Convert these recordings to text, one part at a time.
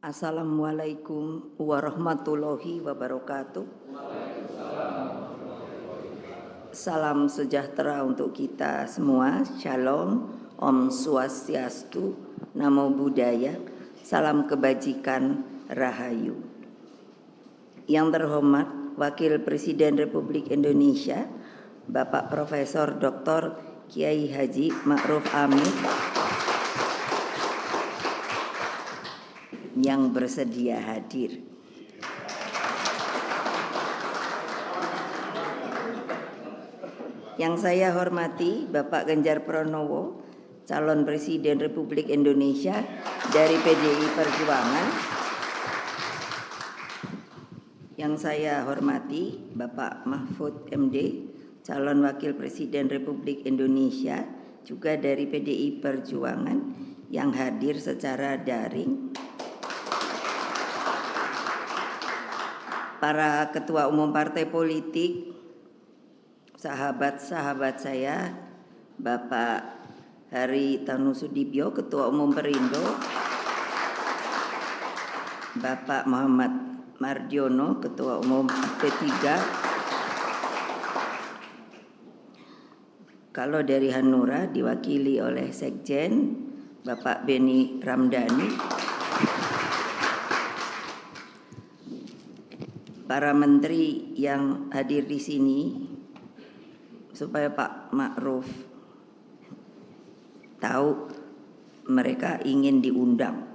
Assalamualaikum warahmatullahi wabarakatuh. Salam sejahtera untuk kita semua. Shalom, Om Swastiastu, Namo Buddhaya, salam kebajikan, Rahayu. Yang terhormat Wakil Presiden Republik Indonesia, Bapak Profesor Dr. Kiai Haji Ma'ruf Amin, yang bersedia hadir. Yang saya hormati Bapak Ganjar Pranowo, calon Presiden Republik Indonesia dari PDI Perjuangan. Yang saya hormati Bapak Mahfud MD, calon Wakil Presiden Republik Indonesia juga dari PDI Perjuangan yang hadir secara daring. Para ketua umum partai politik, sahabat-sahabat saya, Bapak Hari Tanu Sudibyo, Ketua Umum Perindo, Bapak Muhammad Mardiono, Ketua Umum P3. Kalau dari Hanura diwakili oleh Sekjen, Bapak Beni Ramdhani. Para menteri yang hadir di sini, supaya Pak Ma'ruf tahu mereka ingin diundang.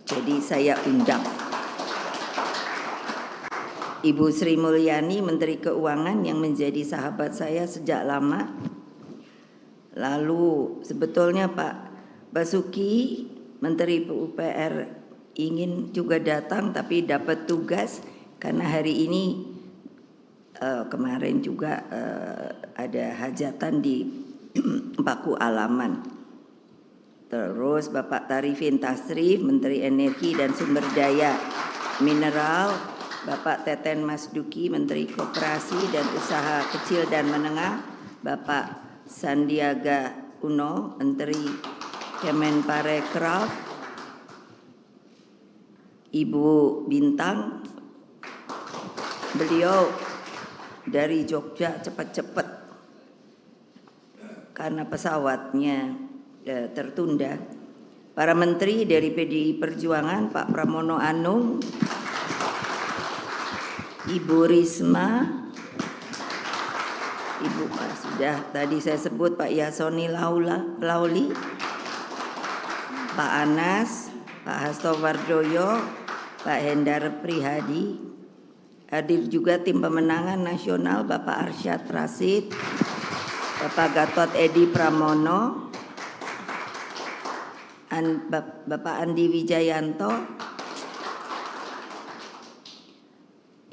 Jadi saya undang. Ibu Sri Mulyani, Menteri Keuangan yang menjadi sahabat saya sejak lama. Lalu sebetulnya Pak Basuki, Menteri PUPR ingin juga datang tapi dapat tugas. Karena hari ini kemarin juga ada hajatan di Paku Alaman. Terus Bapak Tarifin Tasrif, Menteri Energi dan Sumber Daya Mineral, Bapak Teten Masduki, Menteri Koperasi dan Usaha Kecil dan Menengah, Bapak Sandiaga Uno, Menteri Kemenparekraf, Ibu Bintang, beliau dari Jogja cepat-cepat karena pesawatnya tertunda. Para menteri dari PDI Perjuangan, Pak Pramono Anung, Ibu Risma, Ibu sudah tadi saya sebut, Pak Yasoni Lauli, Pak Anas, Pak Hasto Wardoyo, Pak Hendar Prihadi. Hadir juga tim pemenangan nasional, Bapak Arsyad Rashid, Bapak Gatot Edi Pramono, Bapak Andi Wijayanto.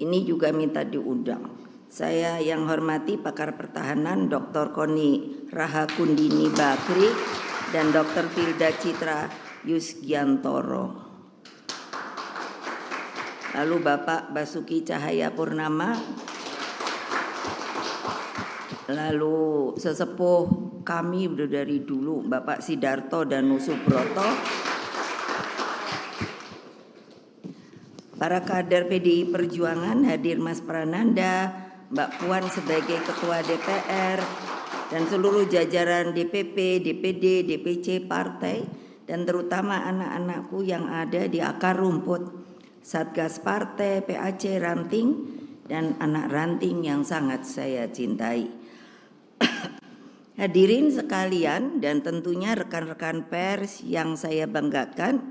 Ini juga minta diundang. Saya yang hormati pakar pertahanan Dr. Koni Rahakundini Bakri dan Dr. Filda Citra Yusgiantoro. Lalu Bapak Basuki Cahayapurnama, lalu sesepuh kami dari dulu Bapak Sidarto dan Nusubroto, para kader PDI Perjuangan hadir Mas Prananda, Mbak Puan sebagai Ketua DPR, dan seluruh jajaran DPP, DPD, DPC partai, dan terutama anak-anakku yang ada di akar rumput, Satgas Partai, PAC Ranting, dan anak ranting yang sangat saya cintai. Hadirin sekalian dan tentunya rekan-rekan pers yang saya banggakan,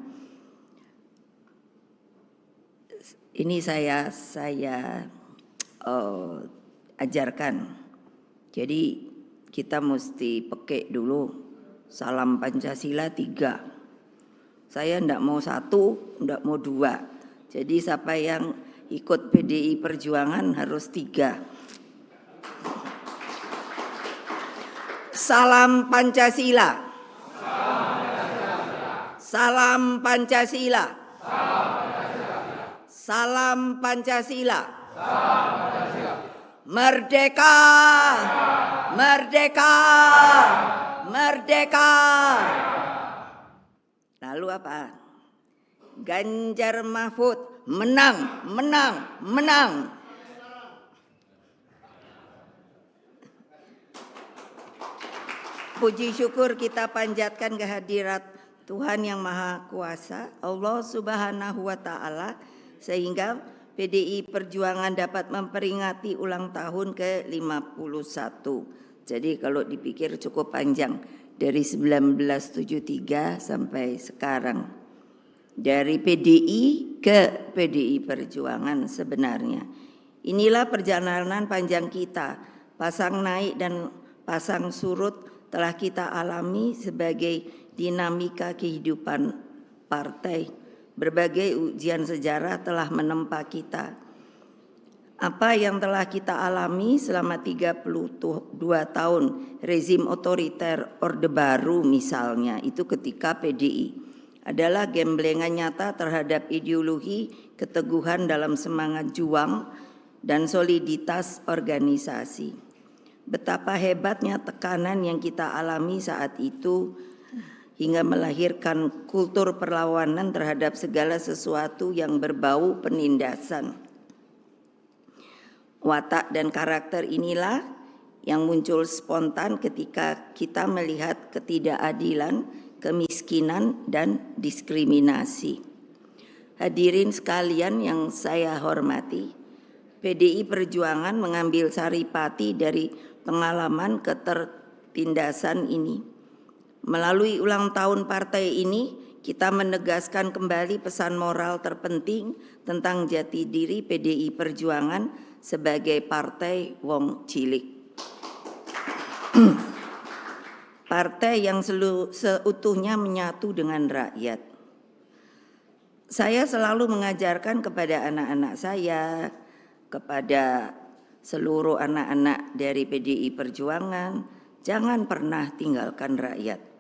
ini saya ajarkan. Jadi kita mesti pakai dulu salam Pancasila 3. Saya enggak mau 1, enggak mau 2. Jadi siapa yang ikut PDI Perjuangan harus 3. Salam Pancasila. Salam Pancasila. Salam Pancasila. Merdeka. Merdeka. Merdeka. Lalu apa? Ganjar Mahfud menang, menang, menang. Puji syukur kita panjatkan kehadirat Tuhan Yang Maha Kuasa, Allah Subhanahu wa Ta'ala, sehingga PDI Perjuangan dapat memperingati ulang tahun ke-51. Jadi kalau dipikir cukup panjang, dari 1973 sampai sekarang. Dari PDI ke PDI Perjuangan sebenarnya. Inilah perjalanan panjang kita, pasang naik dan pasang surut telah kita alami sebagai dinamika kehidupan partai. Berbagai ujian sejarah telah menempa kita. Apa yang telah kita alami selama 32 tahun rezim otoriter Orde Baru misalnya, itu ketika PDI adalah gemblengan nyata terhadap ideologi, keteguhan dalam semangat juang dan soliditas organisasi. Betapa hebatnya tekanan yang kita alami saat itu hingga melahirkan kultur perlawanan terhadap segala sesuatu yang berbau penindasan. Watak dan karakter inilah yang muncul spontan ketika kita melihat ketidakadilan, kemiskinan, dan diskriminasi. Hadirin sekalian yang saya hormati, PDI Perjuangan mengambil saripati dari pengalaman ketertindasan ini. Melalui ulang tahun partai ini, kita menegaskan kembali pesan moral terpenting tentang jati diri PDI Perjuangan sebagai partai wong cilik. Partai yang seutuhnya menyatu dengan rakyat. Saya selalu mengajarkan kepada anak-anak saya, kepada seluruh anak-anak dari PDI Perjuangan, jangan pernah tinggalkan rakyat.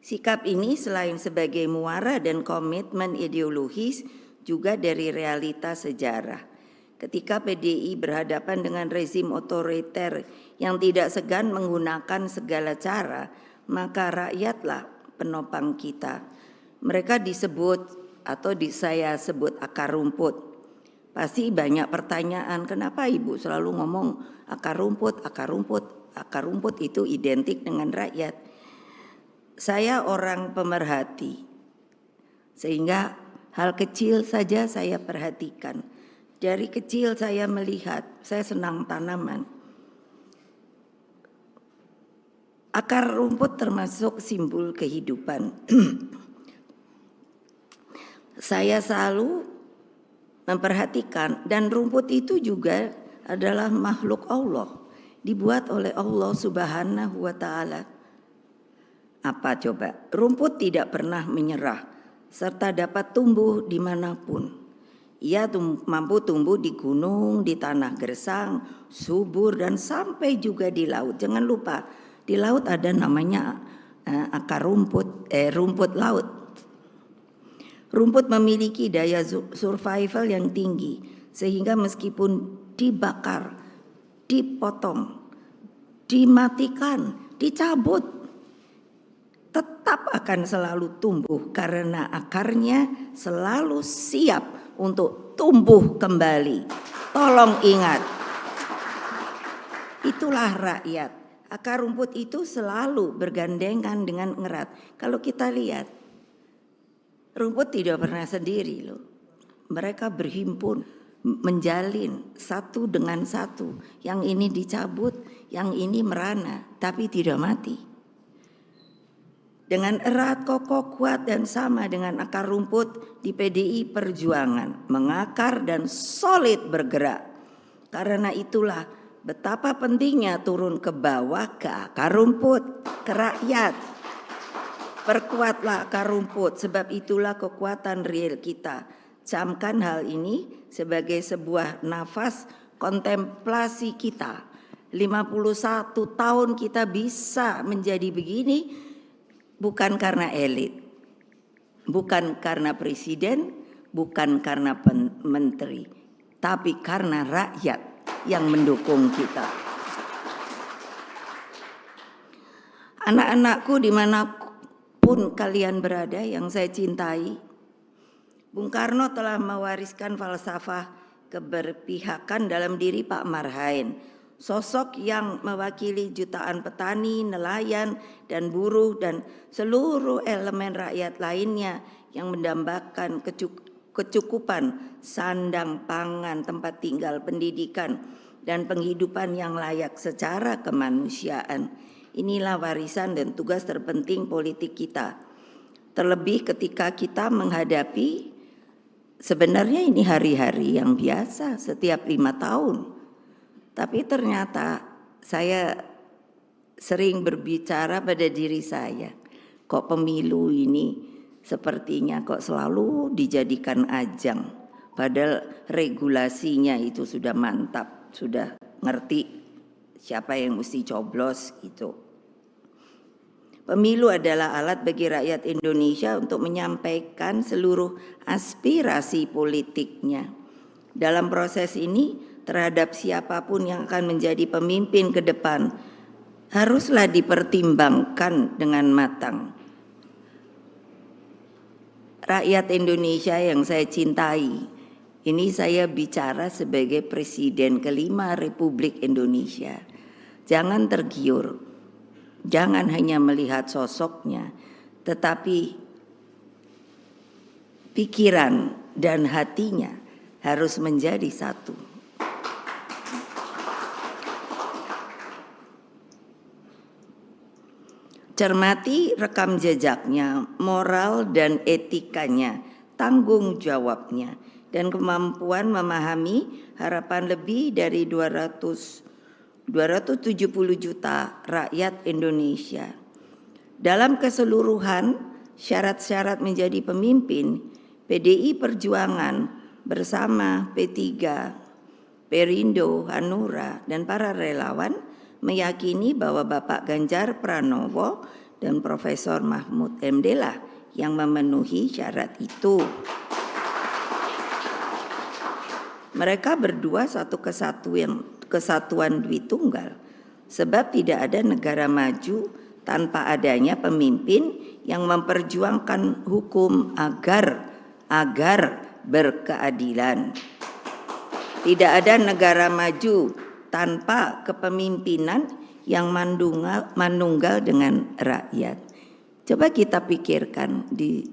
Sikap ini selain sebagai muara dan komitmen ideologis, juga dari realitas sejarah. Ketika PDI berhadapan dengan rezim otoriter yang tidak segan menggunakan segala cara, maka rakyatlah penopang kita. Mereka disebut atau saya sebut akar rumput. Pasti banyak pertanyaan, kenapa Ibu selalu ngomong akar rumput, akar rumput? Akar rumput itu identik dengan rakyat. Saya orang pemerhati, sehingga hal kecil saja saya perhatikan. Dari kecil saya melihat, saya senang tanaman. Akar rumput termasuk simbol kehidupan. Saya selalu memperhatikan, dan rumput itu juga adalah makhluk Allah, dibuat oleh Allah Subhanahu wa Ta'ala. Apa coba? Rumput tidak pernah menyerah serta dapat tumbuh dimanapun. Ia mampu tumbuh di gunung, di tanah gersang, subur, dan sampai juga di laut. Jangan lupa, di laut ada namanya akar rumput, rumput laut. Rumput memiliki daya survival yang tinggi, sehingga meskipun dibakar, dipotong, dimatikan, dicabut, tetap akan selalu tumbuh karena akarnya selalu siap untuk tumbuh kembali. Tolong ingat, itulah rakyat. Akar rumput itu selalu bergandengan dengan erat. Kalau kita lihat, rumput tidak pernah sendiri loh. Mereka berhimpun, menjalin satu dengan satu. Yang ini dicabut, yang ini merana, tapi tidak mati. Dengan erat, kokoh, kuat, dan sama dengan akar rumput di PDI Perjuangan. Mengakar dan solid bergerak. Karena itulah betapa pentingnya turun ke bawah, ke akar rumput, ke rakyat. Perkuatlah akar rumput, sebab itulah kekuatan real kita. Camkan hal ini sebagai sebuah nafas kontemplasi kita. 51 tahun kita bisa menjadi begini, bukan karena elit, bukan karena presiden, bukan karena menteri, tapi karena rakyat yang mendukung kita. Anak-anakku dimanapun kalian berada yang saya cintai, Bung Karno telah mewariskan falsafah keberpihakan dalam diri Pak Marhain, sosok yang mewakili jutaan petani, nelayan, dan buruh dan seluruh elemen rakyat lainnya yang mendambakan kecukupan sandang, pangan, tempat tinggal, pendidikan, dan penghidupan yang layak secara kemanusiaan. Inilah warisan dan tugas terpenting politik kita. Terlebih ketika kita menghadapi, sebenarnya ini hari-hari yang biasa setiap 5 tahun. Tapi ternyata saya sering berbicara pada diri saya, kok pemilu ini sepertinya kok selalu dijadikan ajang. Padahal regulasinya itu sudah mantap, sudah ngerti siapa yang mesti coblos gitu. Pemilu adalah alat bagi rakyat Indonesia untuk menyampaikan seluruh aspirasi politiknya. Dalam proses ini, terhadap siapapun yang akan menjadi pemimpin ke depan, haruslah dipertimbangkan dengan matang. Rakyat Indonesia yang saya cintai, ini saya bicara sebagai Presiden kelima Republik Indonesia. Jangan tergiur. Jangan hanya melihat sosoknya, tetapi pikiran dan hatinya harus menjadi satu. Cermati rekam jejaknya, moral dan etikanya, tanggung jawabnya, dan kemampuan memahami harapan lebih dari 270 juta rakyat Indonesia. Dalam keseluruhan, syarat-syarat menjadi pemimpin, PDI Perjuangan bersama P3, Perindo, Hanura, dan para relawan meyakini bahwa Bapak Ganjar Pranowo dan Profesor Mahfud MD lah yang memenuhi syarat itu. Mereka berdua satu kesatuan Dwitunggal, sebab tidak ada negara maju tanpa adanya pemimpin yang memperjuangkan hukum agar berkeadilan. Tidak ada negara maju tanpa kepemimpinan yang manunggal dengan rakyat. Coba kita pikirkan di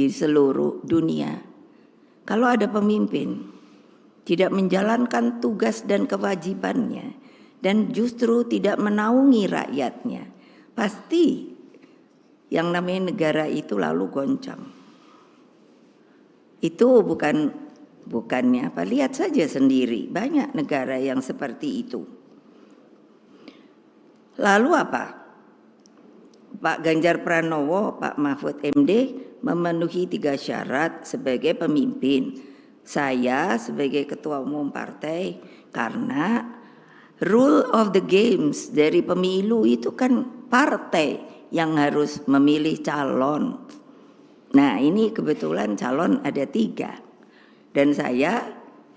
seluruh dunia, kalau ada pemimpin tidak menjalankan tugas dan kewajibannya dan justru tidak menaungi rakyatnya, pasti yang namanya negara itu lalu goncang. Itu bukannya apa, lihat saja sendiri, banyak negara yang seperti itu. Lalu apa? Pak Ganjar Pranowo, Pak Mahfud MD memenuhi 3 syarat sebagai pemimpin. Saya sebagai ketua umum partai, karena rule of the games dari pemilu itu kan partai yang harus memilih calon. Nah, ini kebetulan calon ada 3. Dan saya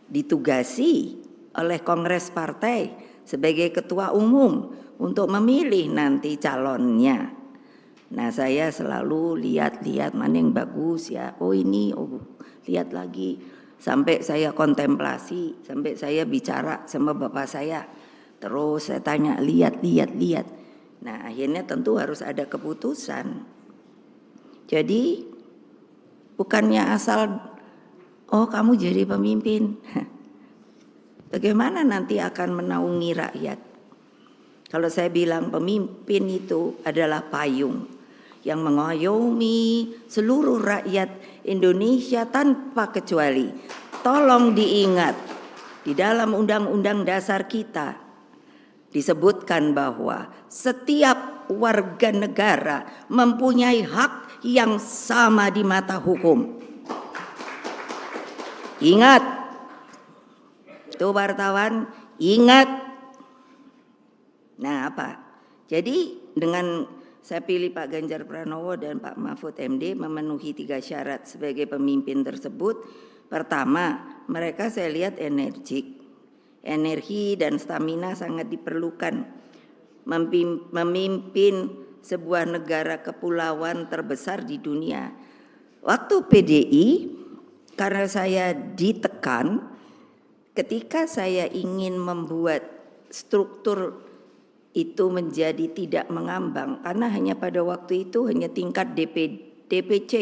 ditugasi oleh Kongres Partai sebagai ketua umum untuk memilih nanti calonnya. Nah, saya selalu lihat-lihat mana yang bagus ya. Oh ini, lihat lagi. Sampai saya kontemplasi, sampai saya bicara sama bapak saya. Terus saya tanya, lihat. Nah, akhirnya tentu harus ada keputusan. Jadi bukannya asal, oh kamu jadi pemimpin. Bagaimana nanti akan menaungi rakyat? Kalau saya bilang pemimpin itu adalah payung yang mengayomi seluruh rakyat Indonesia tanpa kecuali. Tolong diingat, di dalam Undang-Undang Dasar kita disebutkan bahwa setiap warga negara mempunyai hak yang sama di mata hukum. Ingat, tuh wartawan, ingat. Nah apa? Jadi dengan saya pilih Pak Ganjar Pranowo dan Pak Mahfud MD memenuhi 3 syarat sebagai pemimpin tersebut. Pertama, mereka saya lihat energik. Energi dan stamina sangat diperlukan. Memimpin sebuah negara kepulauan terbesar di dunia. Waktu PDI, karena saya ditekan ketika saya ingin membuat struktur itu menjadi tidak mengambang, karena hanya pada waktu itu hanya tingkat DPC.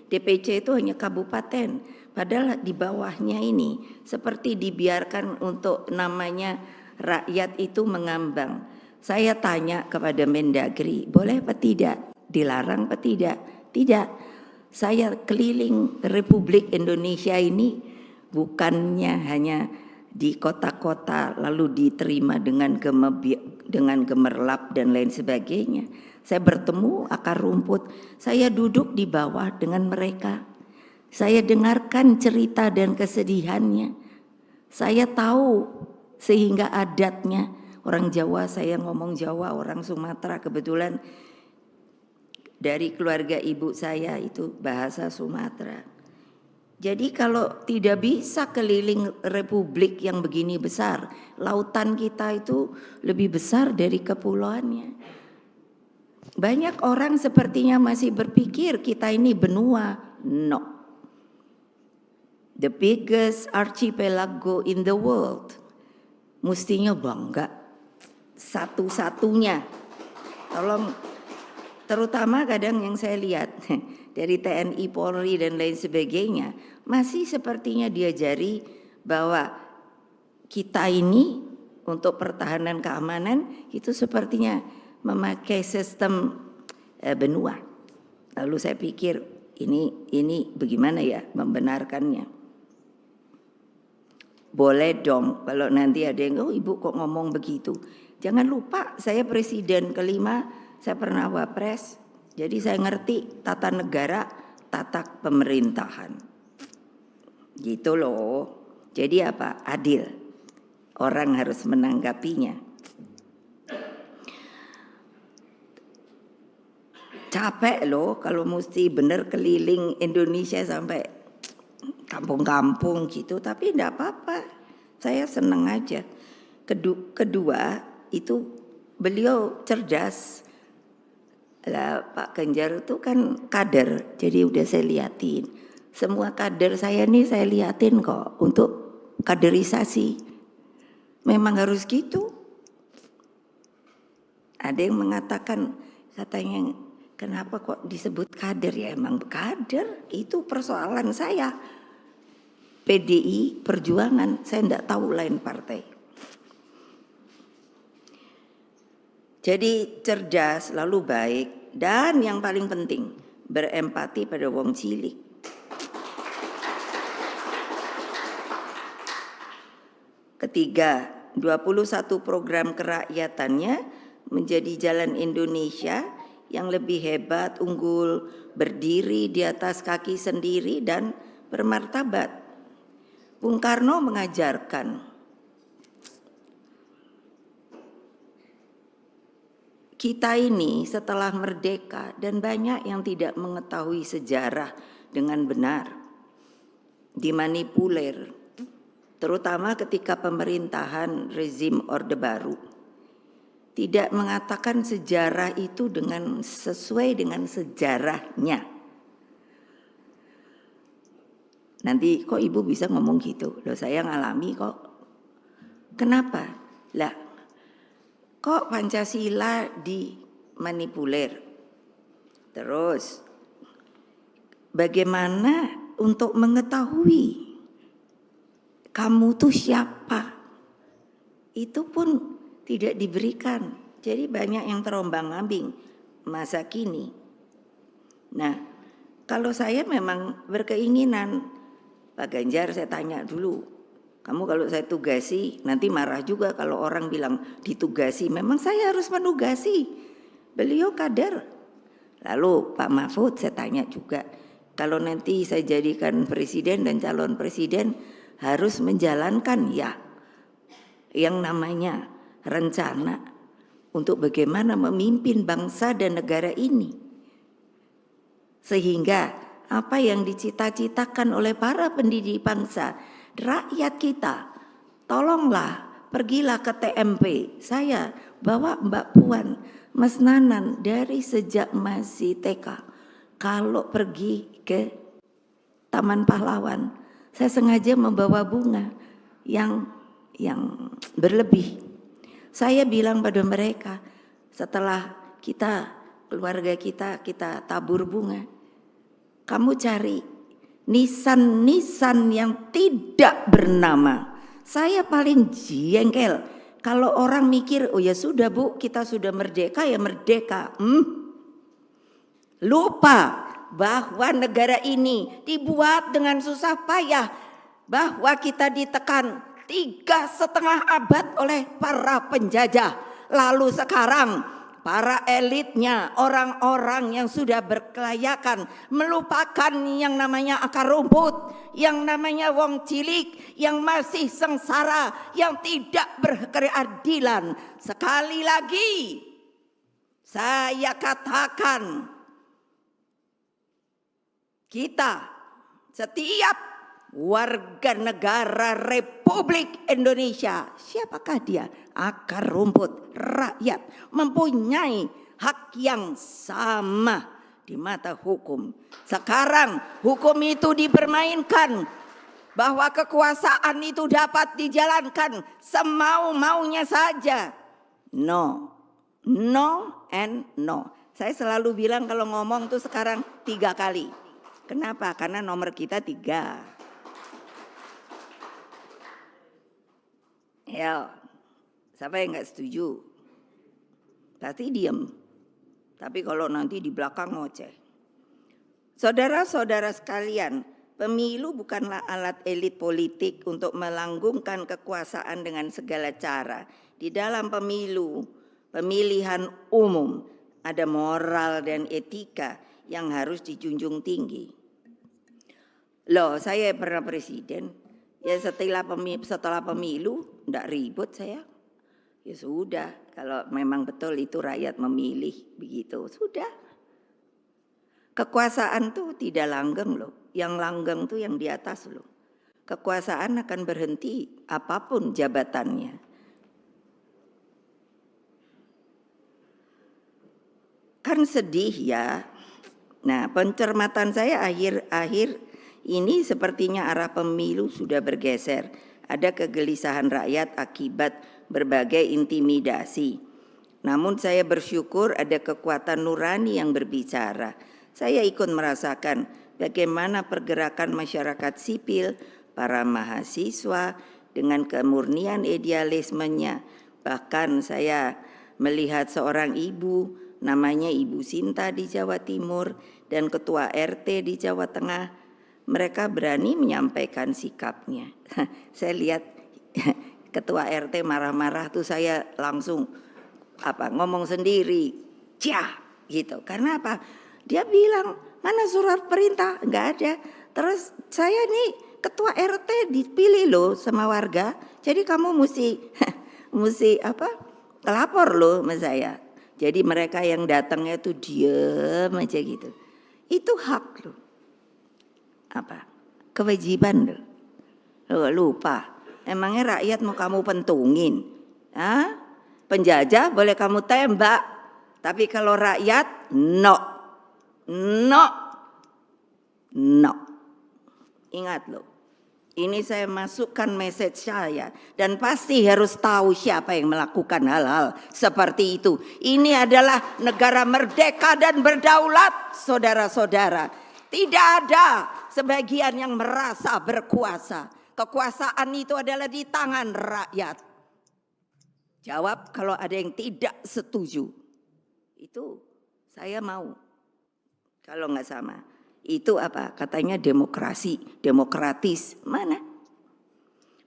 DPC itu hanya kabupaten, padahal di bawahnya ini seperti dibiarkan untuk namanya rakyat itu mengambang. Saya tanya kepada Mendagri, boleh apa tidak? Dilarang apa tidak? Tidak. Saya keliling Republik Indonesia ini bukannya hanya di kota-kota lalu diterima dengan gemerlap dan lain sebagainya. Saya bertemu akar rumput, saya duduk di bawah dengan mereka. Saya dengarkan cerita dan kesedihannya. Saya tahu sehingga adatnya. Orang Jawa, saya ngomong Jawa, orang Sumatera kebetulan dari keluarga ibu saya itu bahasa Sumatera. Jadi kalau tidak bisa keliling republik yang begini besar, lautan kita itu lebih besar dari kepulauannya. Banyak orang sepertinya masih berpikir kita ini benua. No. The biggest archipelago in the world. Mestinya bangga. Satu-satunya. Tolong, terutama kadang yang saya lihat dari TNI, Polri dan lain sebagainya, masih sepertinya diajari bahwa kita ini untuk pertahanan keamanan itu sepertinya memakai sistem benua. Lalu saya pikir ini bagaimana ya membenarkannya. Boleh dong kalau nanti ada yang, oh ibu kok ngomong begitu. Jangan lupa saya presiden kelima, saya pernah wapres. Jadi saya ngerti tata negara, tata pemerintahan. Gitu loh. Jadi apa? Adil. Orang harus menanggapinya. Capek loh kalau mesti bener keliling Indonesia sampai kampung-kampung gitu. Tapi enggak apa-apa. Saya senang aja. Kedua itu beliau cerdas. Lah Pak Ganjar itu kan kader, jadi udah saya liatin. Semua kader saya nih saya liatin kok untuk kaderisasi. Memang harus gitu. Ada yang mengatakan, katanya kenapa kok disebut kader? Ya emang kader, itu persoalan saya. PDI Perjuangan, saya enggak tahu lain partai. Jadi cerdas, lalu baik, dan yang paling penting berempati pada wong cilik. Ketiga, 21 program kerakyatannya menjadi jalan Indonesia yang lebih hebat, unggul, berdiri di atas kaki sendiri dan bermartabat. Bung Karno mengajarkan kita ini setelah merdeka dan banyak yang tidak mengetahui sejarah dengan benar, dimanipulir, terutama ketika pemerintahan rezim Orde Baru. Tidak mengatakan sejarah itu dengan sesuai dengan sejarahnya. Nanti kok ibu bisa ngomong gitu? Loh saya ngalami kok. Kenapa? Lah kok Pancasila dimanipulir? Terus bagaimana untuk mengetahui kamu tuh siapa? Itu pun tidak diberikan. Jadi banyak yang terombang-ambing masa kini. Nah, kalau saya memang berkeinginan, Pak Ganjar saya tanya dulu, kamu kalau saya tugasi, nanti marah juga kalau orang bilang ditugasi. Memang saya harus menugasi. Beliau kader. Lalu Pak Mahfud saya tanya juga, kalau nanti saya jadikan presiden dan calon presiden harus menjalankan ya yang namanya rencana untuk bagaimana memimpin bangsa dan negara ini. Sehingga apa yang dicita-citakan oleh para pendidik bangsa, rakyat kita, tolonglah pergilah ke TMP. Saya bawa Mbak Puan, Mas Nanan dari sejak masih TK. Kalau pergi ke Taman Pahlawan. Saya sengaja membawa bunga yang berlebih. Saya bilang pada mereka, setelah keluarga kita tabur bunga, kamu cari nisan-nisan yang tidak bernama. Saya paling jengkel kalau orang mikir, oh ya sudah Bu, kita sudah merdeka ya merdeka. Lupa bahwa negara ini dibuat dengan susah payah, bahwa kita ditekan 3,5 abad oleh para penjajah. Lalu sekarang para elitnya, orang-orang yang sudah berkelayakan, melupakan yang namanya akar rumput, yang namanya wong cilik, yang masih sengsara, yang tidak berkeadilan. Sekali lagi saya katakan, kita setiap warga negara Republik Indonesia, siapakah dia? Akar rumput, rakyat, mempunyai hak yang sama di mata hukum. Sekarang hukum itu dipermainkan, bahwa kekuasaan itu dapat dijalankan semau-maunya saja. No and no. Saya selalu bilang kalau ngomong tuh sekarang 3 kali. Kenapa? Karena nomor kita 3. Ya, siapa yang nggak setuju? Pasti diam. Tapi kalau nanti di belakang ngoceh. Saudara-saudara sekalian, pemilu bukanlah alat elit politik untuk melanggengkan kekuasaan dengan segala cara. Di dalam pemilu, pemilihan umum, ada moral dan etika yang harus dijunjung tinggi. Loh, saya pernah presiden. Ya setelah pemilu enggak ribut saya. Ya sudah, kalau memang betul itu rakyat memilih begitu, sudah. Kekuasaan tuh tidak langgeng loh. Yang langgeng tuh yang di atas loh. Kekuasaan akan berhenti apapun jabatannya. Kan sedih ya. Nah, pencermatan saya akhir-akhir ini sepertinya arah pemilu sudah bergeser. Ada kegelisahan rakyat akibat berbagai intimidasi. Namun saya bersyukur ada kekuatan nurani yang berbicara. Saya ikut merasakan bagaimana pergerakan masyarakat sipil, para mahasiswa dengan kemurnian idealismenya. Bahkan saya melihat seorang ibu, namanya Ibu Sinta di Jawa Timur, dan ketua RT di Jawa Tengah. Mereka berani menyampaikan sikapnya. Saya lihat ketua RT marah-marah tuh saya langsung ngomong sendiri, cah gitu. Karena apa? Dia bilang mana surat perintah? Enggak ada. Terus saya nih ketua RT dipilih loh sama warga. Jadi kamu mesti lapor loh sama saya. Jadi mereka yang datangnya tuh diem aja gitu. Itu hak loh. Kewajiban loh. Lupa. Emangnya rakyat mau kamu pentungin? Penjajah boleh kamu tembak, tapi kalau rakyat no. Ingat loh. Ini saya masukkan message saya, dan pasti harus tahu siapa yang melakukan hal-hal seperti itu. Ini adalah negara merdeka dan berdaulat, saudara-saudara. Tidak ada sebagian yang merasa berkuasa. Kekuasaan itu adalah di tangan rakyat. Jawab kalau ada yang tidak setuju. Itu saya mau. Kalau nggak sama. Itu apa? Katanya demokrasi, demokratis. Mana?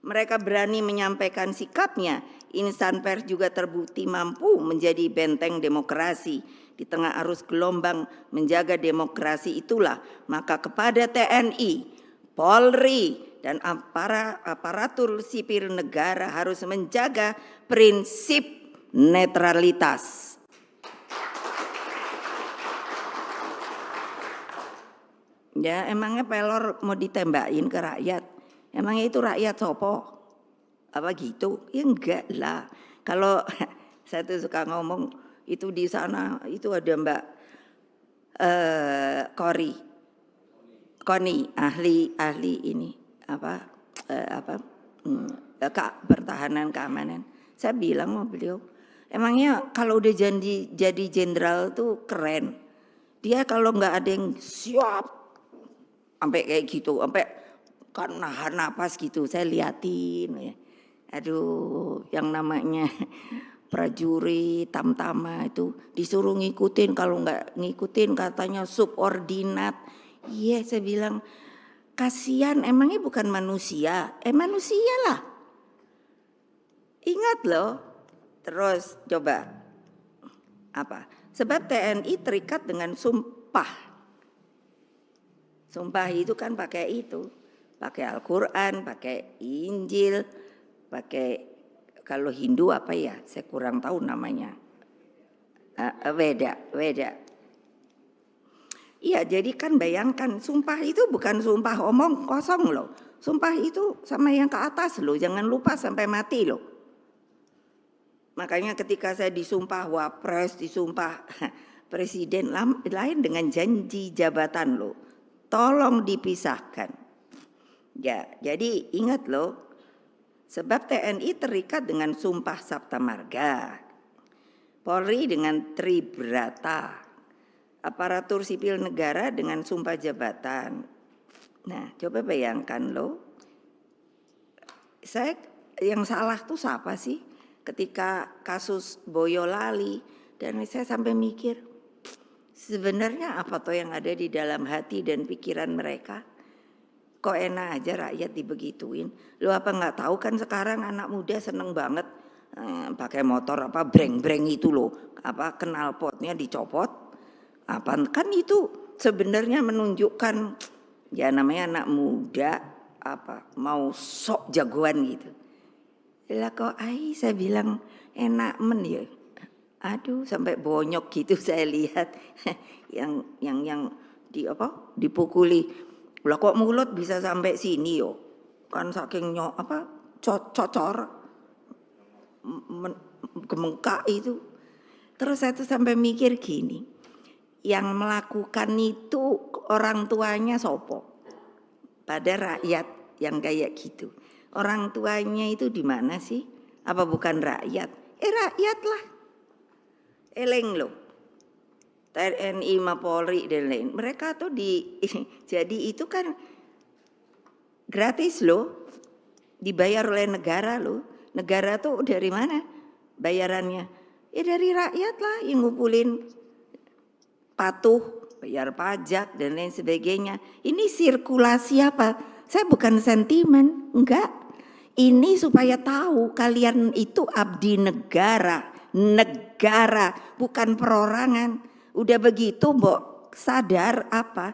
Mereka berani menyampaikan sikapnya. Insan pers juga terbukti mampu menjadi benteng demokrasi. Di tengah arus gelombang menjaga demokrasi itulah, maka kepada TNI, Polri, dan aparatur sipil negara harus menjaga prinsip netralitas. Ya emangnya pelor mau ditembakin ke rakyat? Emangnya itu rakyat sopo? Apa gitu? Ya enggak lah. Kalau saya tuh suka ngomong, itu di sana itu ada Mbak Koni ahli ini pertahanan keamanan. Saya bilang sama beliau, emangnya kalau udah jadi jenderal tuh keren. Dia kalau nggak ada yang siap sampai kayak gitu, sampai kan nahan napas gitu, saya liatin ya. Aduh, yang namanya prajurit tamtama itu disuruh ngikutin, kalau nggak ngikutin katanya subordinat. Iya, saya bilang kasihan, emangnya bukan manusia? Manusia lah. Ingat loh. Terus coba apa? Sebab TNI terikat dengan sumpah. Sumpah itu kan pakai itu, pakai Al-Quran, pakai Injil, pakai kalau Hindu apa ya? Saya kurang tahu namanya. Weda. Iya, jadi kan bayangkan sumpah itu bukan sumpah omong kosong loh. Sumpah itu sama yang ke atas loh, jangan lupa sampai mati loh. Makanya ketika saya disumpah wapres, disumpah presiden lain dengan janji jabatan loh. Tolong dipisahkan. Ya, jadi ingat loh, sebab TNI terikat dengan sumpah Sabta Marga, Polri dengan Tribrata, aparatur sipil negara dengan sumpah jabatan. Nah, coba bayangkan loh, saya yang salah tuh siapa sih ketika kasus Boyolali, dan saya sampai mikir, sebenarnya apa toh yang ada di dalam hati dan pikiran mereka? Kok enak aja rakyat dibegituin? Lo apa nggak tahu kan sekarang anak muda seneng banget pakai motor apa breng-breng itu loh, apa knalpotnya dicopot, apa kan itu sebenarnya menunjukkan ya namanya anak muda apa mau sok jagoan gitu. Lah kok saya bilang enak men ya. Aduh sampai bonyok gitu saya lihat yang dipukuli. Lah kok mulut bisa sampai sini yo? Kan saking cocor gemengkak itu. Terus saya tuh sampai mikir gini, yang melakukan itu orang tuanya sopo? Pada rakyat yang kayak gitu. Orang tuanya itu di mana sih? Apa bukan rakyat? Rakyat lah. Eleng loh. TNI, Polri dan lain. Mereka tuh jadi itu kan gratis loh. Dibayar oleh negara loh. Negara tuh dari mana bayarannya? Ya dari rakyat lah yang ngumpulin patuh, bayar pajak dan lain sebagainya. Ini sirkulasi apa? Saya bukan sentimen, enggak. Ini supaya tahu kalian itu abdi negara, bukan perorangan. Udah begitu mbok sadar apa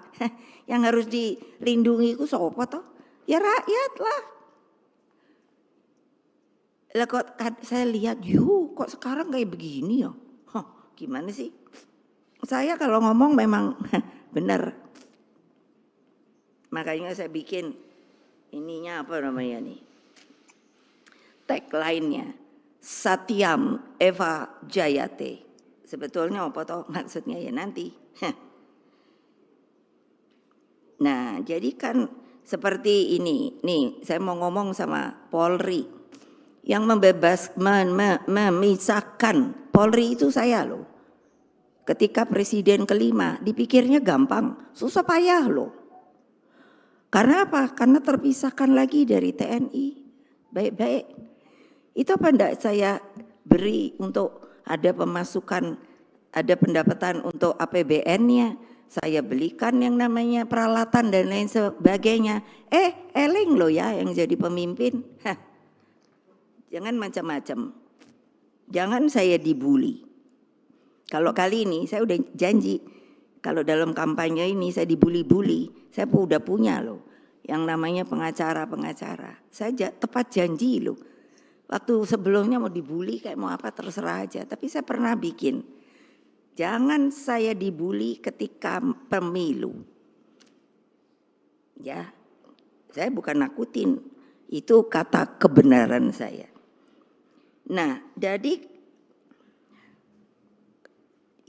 yang harus dilindungi itu sopo toh? Ya rakyat lah. Lah kok saya lihat kok sekarang kayak begini ya? Gimana sih? Saya kalau ngomong memang benar. Makanya saya bikin ininya apa namanya nih? Tagline-nya Satyam Eva Jayate. Sebetulnya apa toh maksudnya ya nanti. Nah, jadi kan seperti ini. Nih, saya mau ngomong sama Polri. Yang memisahkan Polri itu saya loh. Ketika presiden kelima, dipikirnya gampang, susah payah loh. Karena apa? Karena terpisahkan lagi dari TNI. Baik-baik. Itu apa enggak saya beri untuk ada pemasukan, ada pendapatan untuk APBN-nya. Saya belikan yang namanya peralatan dan lain sebagainya. Eleng loh ya yang jadi pemimpin. Jangan macam-macam. Jangan saya dibully. Kalau kali ini saya udah janji, kalau dalam kampanye ini saya dibully-bully, saya udah punya loh yang namanya pengacara. Saya tepat janji loh. Waktu sebelumnya mau dibully kayak mau apa terserah aja, tapi saya pernah bikin. Jangan saya dibully ketika pemilu. Ya, saya bukan nakutin, itu kata kebenaran saya. Nah, jadi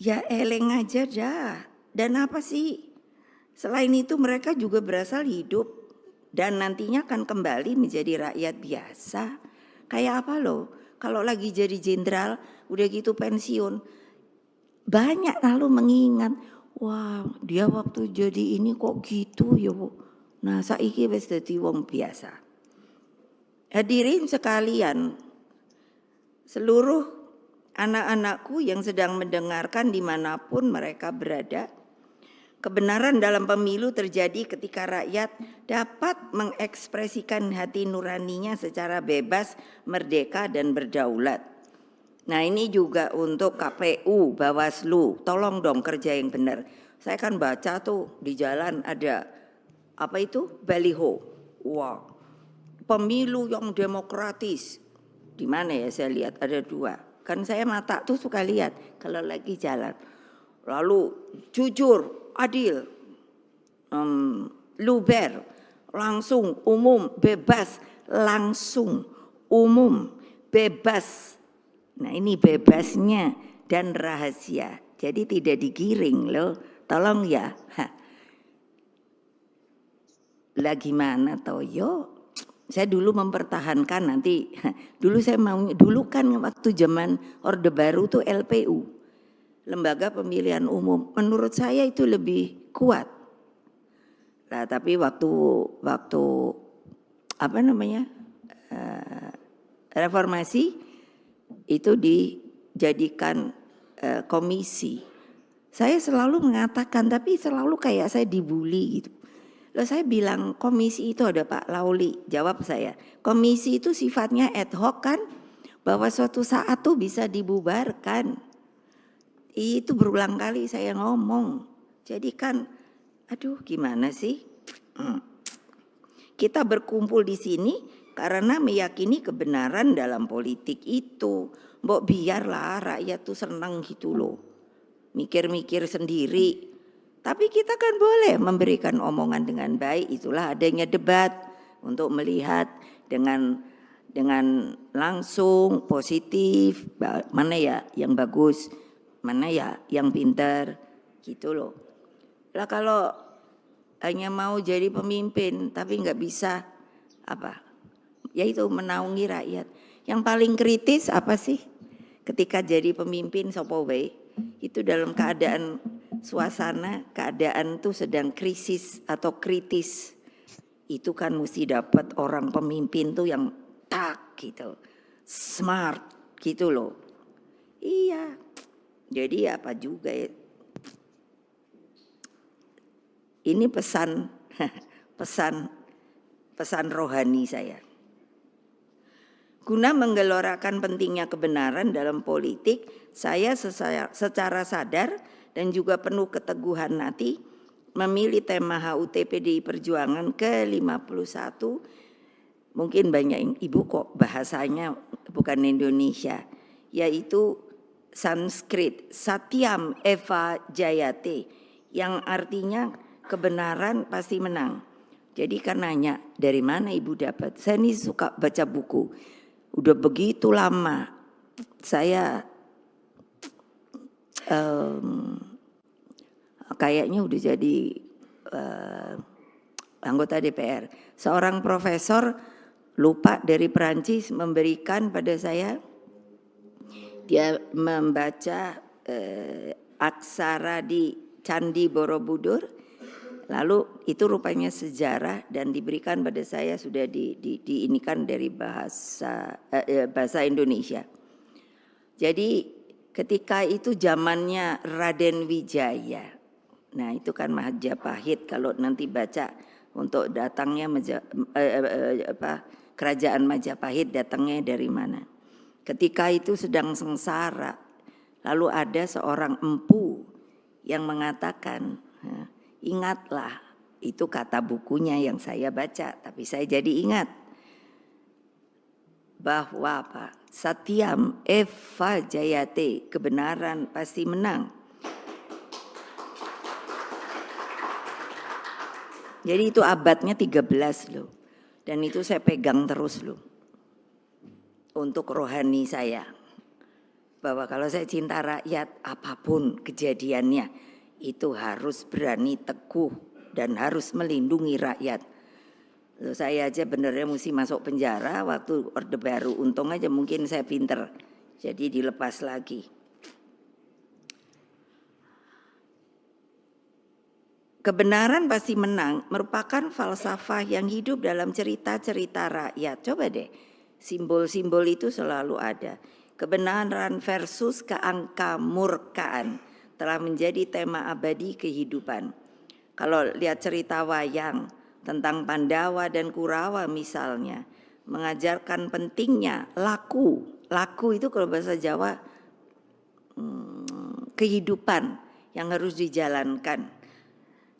ya eleng aja dah. Dan apa sih Selain itu mereka juga berasal hidup dan nantinya akan kembali menjadi rakyat biasa. Kayak apa loh, kalau lagi jadi jenderal udah gitu pensiun, banyak lalu mengingat, wah dia waktu jadi ini kok gitu ya Bu. Nah saiki wis dadi wong biasa. Hadirin sekalian, seluruh anak-anakku yang sedang mendengarkan dimanapun mereka berada, kebenaran dalam pemilu terjadi ketika rakyat dapat mengekspresikan hati nuraninya secara bebas, merdeka, dan berdaulat. Nah ini juga untuk KPU, Bawaslu, tolong dong kerja yang benar. Saya kan baca tuh di jalan ada apa itu baliho, wah pemilu yang demokratis. Di mana ya saya lihat ada 2. Kan saya mata tuh suka lihat kalau lagi jalan. Lalu jujur, adil, luber, langsung, umum, bebas, langsung, umum, bebas. Nah ini bebasnya dan rahasia. Jadi tidak digiring loh. Tolong ya. Lah gimana Toyo? Saya dulu mempertahankan nanti. Dulu saya mau, dulu kan waktu zaman Orde Baru tuh LPU. Lembaga Pemilihan Umum. Menurut saya itu lebih kuat. Nah, tapi waktu apa namanya? Reformasi itu dijadikan komisi. Saya selalu mengatakan, tapi selalu kayak saya dibully gitu. Lalu saya bilang komisi itu ada Pak Lauli, jawab saya. Komisi itu sifatnya ad hoc kan, bahwa suatu saat tuh bisa dibubarkan. Itu berulang kali saya ngomong. Jadi kan, aduh gimana sih? Kita berkumpul di sini karena meyakini kebenaran dalam politik itu. Mbok biarlah rakyat tuh senang gitu loh. Mikir-mikir sendiri. Tapi kita kan boleh memberikan omongan dengan baik, itulah adanya debat untuk melihat dengan langsung positif, mana ya yang bagus, mana ya yang pintar, gitu loh. Lah kalau hanya mau jadi pemimpin tapi nggak bisa apa, yaitu menaungi rakyat. Yang paling kritis apa sih? Ketika jadi pemimpin sopo wae, itu dalam keadaan suasana keadaan tuh sedang krisis atau kritis, itu kan mesti dapat orang pemimpin tuh yang tak gitu, smart gitu loh. Iya, jadi apa juga ya. Ini pesan pesan rohani saya. Guna menggelorakan pentingnya kebenaran dalam politik, saya secara sadar dan juga penuh keteguhan hati memilih tema HUT PDI Perjuangan ke-51. Mungkin banyak ibu kok bahasanya bukan Indonesia, yaitu Sanskrit, Satyam Eva Jayate, yang artinya kebenaran pasti menang. Jadi kan nanya, dari mana ibu dapat? Saya ini suka baca buku. Udah begitu lama saya kayaknya udah jadi anggota DPR. Seorang profesor lupa dari Perancis memberikan pada saya, dia membaca aksara di Candi Borobudur, lalu itu rupanya sejarah dan diberikan pada saya sudah diinikan dari bahasa Indonesia. Jadi ketika itu zamannya Raden Wijaya. Nah itu kan Majapahit, kalau nanti baca untuk datangnya kerajaan Majapahit datangnya dari mana. Ketika itu sedang sengsara, lalu ada seorang empu yang mengatakan, ingatlah, itu kata bukunya yang saya baca, tapi saya jadi ingat bahwa apa? Satyam Eva Jayate, kebenaran pasti menang. Jadi itu abadnya 13 loh. Dan itu saya pegang terus loh. Untuk rohani saya. Bahwa kalau saya cinta rakyat, apapun kejadiannya, itu harus berani teguh dan harus melindungi rakyat. Saya aja benernya mesti masuk penjara waktu Orde Baru. Untung aja mungkin saya pinter, jadi dilepas lagi. Kebenaran pasti menang merupakan falsafah yang hidup dalam cerita-cerita rakyat. Coba deh, simbol-simbol itu selalu ada. Kebenaran versus keangkamurkaan telah menjadi tema abadi kehidupan. Kalau lihat cerita wayang tentang Pandawa dan Kurawa misalnya, mengajarkan pentingnya laku. Laku itu kalau bahasa Jawa kehidupan yang harus dijalankan.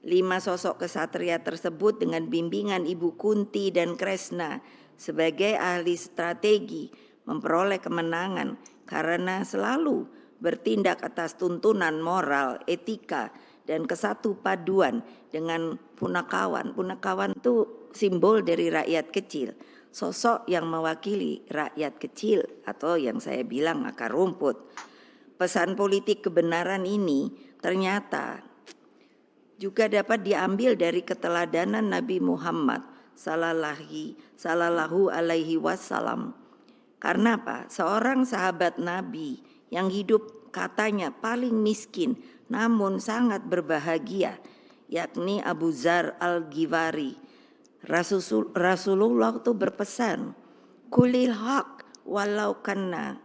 5 sosok kesatria tersebut dengan bimbingan Ibu Kunti dan Kresna sebagai ahli strategi memperoleh kemenangan karena selalu bertindak atas tuntunan moral, etika, dan kesatu paduan dengan punakawan. Punakawan itu simbol dari rakyat kecil, sosok yang mewakili rakyat kecil atau yang saya bilang akar rumput. Pesan politik kebenaran ini ternyata juga dapat diambil dari keteladanan Nabi Muhammad sallallahu alaihi wasallam. Karena apa? Seorang sahabat Nabi yang hidup katanya paling miskin namun sangat berbahagia, yakni Abu Dzar Al-Ghifari. Rasulullah itu berpesan, kulil haq walau kana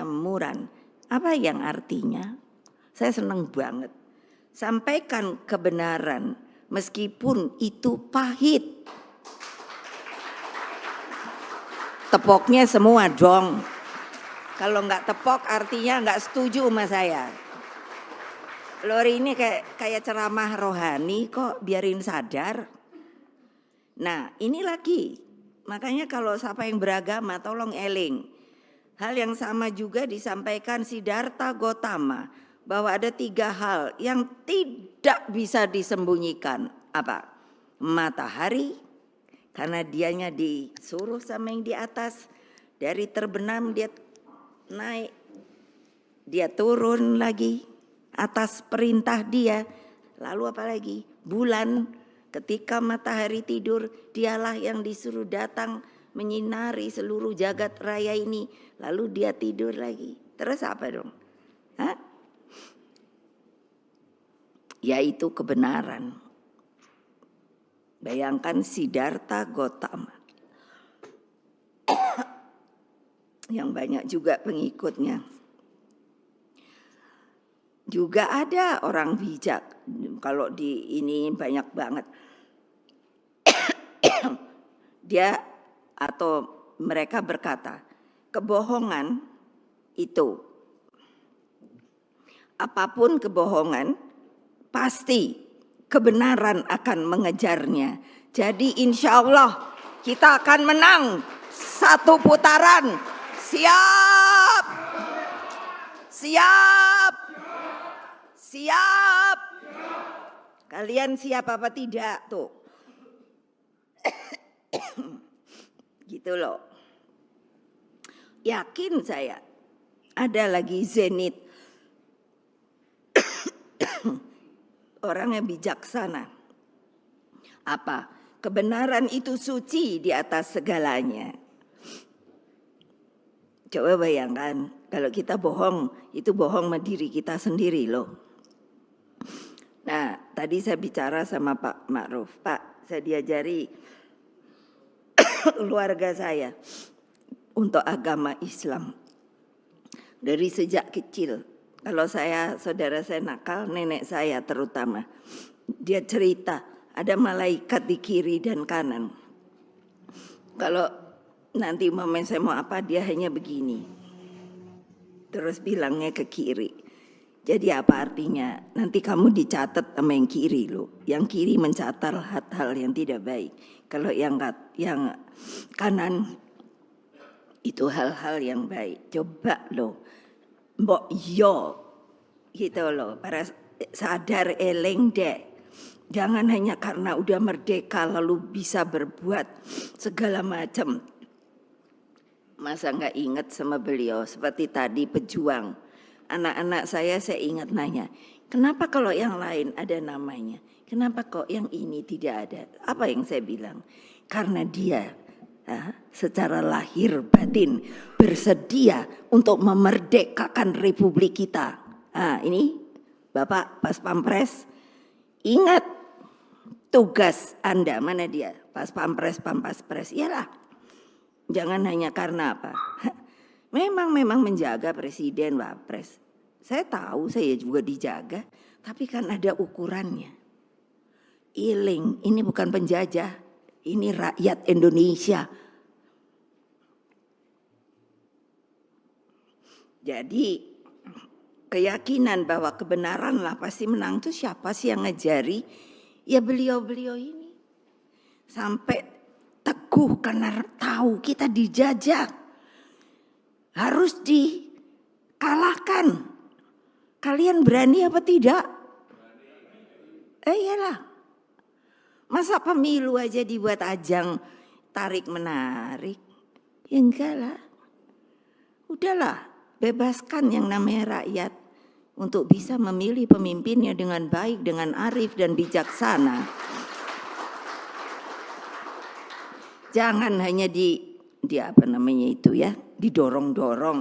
muran. Apa yang artinya? Saya senang banget. Sampaikan kebenaran meskipun itu pahit. Tepoknya semua dong. Kalau nggak tepok artinya nggak setuju sama saya. Lori ini kayak ceramah rohani kok, biarin sadar. Nah ini lagi. Makanya kalau siapa yang beragama tolong eling. Hal yang sama juga disampaikan Siddhartha Gautama, bahwa ada 3 hal yang tidak bisa disembunyikan. Apa? Matahari, karena dianya disuruh sama yang di atas. Dari terbenam dia naik, dia turun lagi atas perintah dia. Lalu apa lagi? Bulan, ketika matahari tidur, dialah yang disuruh datang menyinari seluruh jagat raya ini. Lalu dia tidur lagi. Terus apa dong? Hah? Yaitu kebenaran. Bayangkan Siddhartha Gautama yang banyak juga pengikutnya. Juga ada orang bijak, kalau di ini banyak banget. Dia atau mereka berkata, kebohongan itu, apapun kebohongan, pasti kebenaran akan mengejarnya. Jadi insya Allah kita akan menang 1 putaran. Siap? Siap? Siap? Kalian siap apa tidak tuh? Gitu loh. Yakin saya ada lagi Zenit. Orang yang bijaksana. Apa? Kebenaran itu suci di atas segalanya. Coba bayangkan kalau kita bohong, itu bohong sama diri kita sendiri loh. Nah, tadi saya bicara sama Pak Ma'ruf. Pak, saya diajari keluarga saya untuk agama Islam. Dari sejak kecil. Kalau saudara saya nakal, nenek saya terutama. Dia cerita, ada malaikat di kiri dan kanan. Kalau nanti momen saya mau apa, dia hanya begini. Terus bilangnya ke kiri. Jadi apa artinya? Nanti kamu dicatat sama yang kiri loh. Yang kiri mencatat hal-hal yang tidak baik. Kalau yang kanan itu hal-hal yang baik. Coba loh. Mbok yo gitu loh, para sadar eleng dek. Jangan hanya karena udah merdeka lalu bisa berbuat segala macam. Masa nggak ingat sama beliau seperti tadi pejuang. Anak-anak saya ingat nanya, Kenapa kalau yang lain ada namanya? Kenapa kok yang ini tidak ada? Apa yang saya bilang? Karena dia secara lahir batin bersedia untuk memerdekakan republik kita. Ini Bapak Pas Pampres, ingat tugas Anda, mana dia? Pas Pampres, Pampres, iyalah. Jangan hanya karena apa? Memang menjaga presiden, Wapres. Saya tahu saya juga dijaga, tapi kan ada ukurannya. Iling, ini bukan penjajah, ini rakyat Indonesia. Jadi keyakinan bahwa kebenaran lah pasti menang itu siapa sih yang ngajari? Ya beliau-beliau ini. Sampai teguh karena tahu kita dijajah. Harus dikalahkan. Kalian berani apa tidak? Iyalah. Masa pemilu aja dibuat ajang tarik menarik? Ya enggak lah. Udahlah, bebaskan yang namanya rakyat untuk bisa memilih pemimpinnya dengan baik, dengan arif dan bijaksana. Jangan hanya didorong-dorong,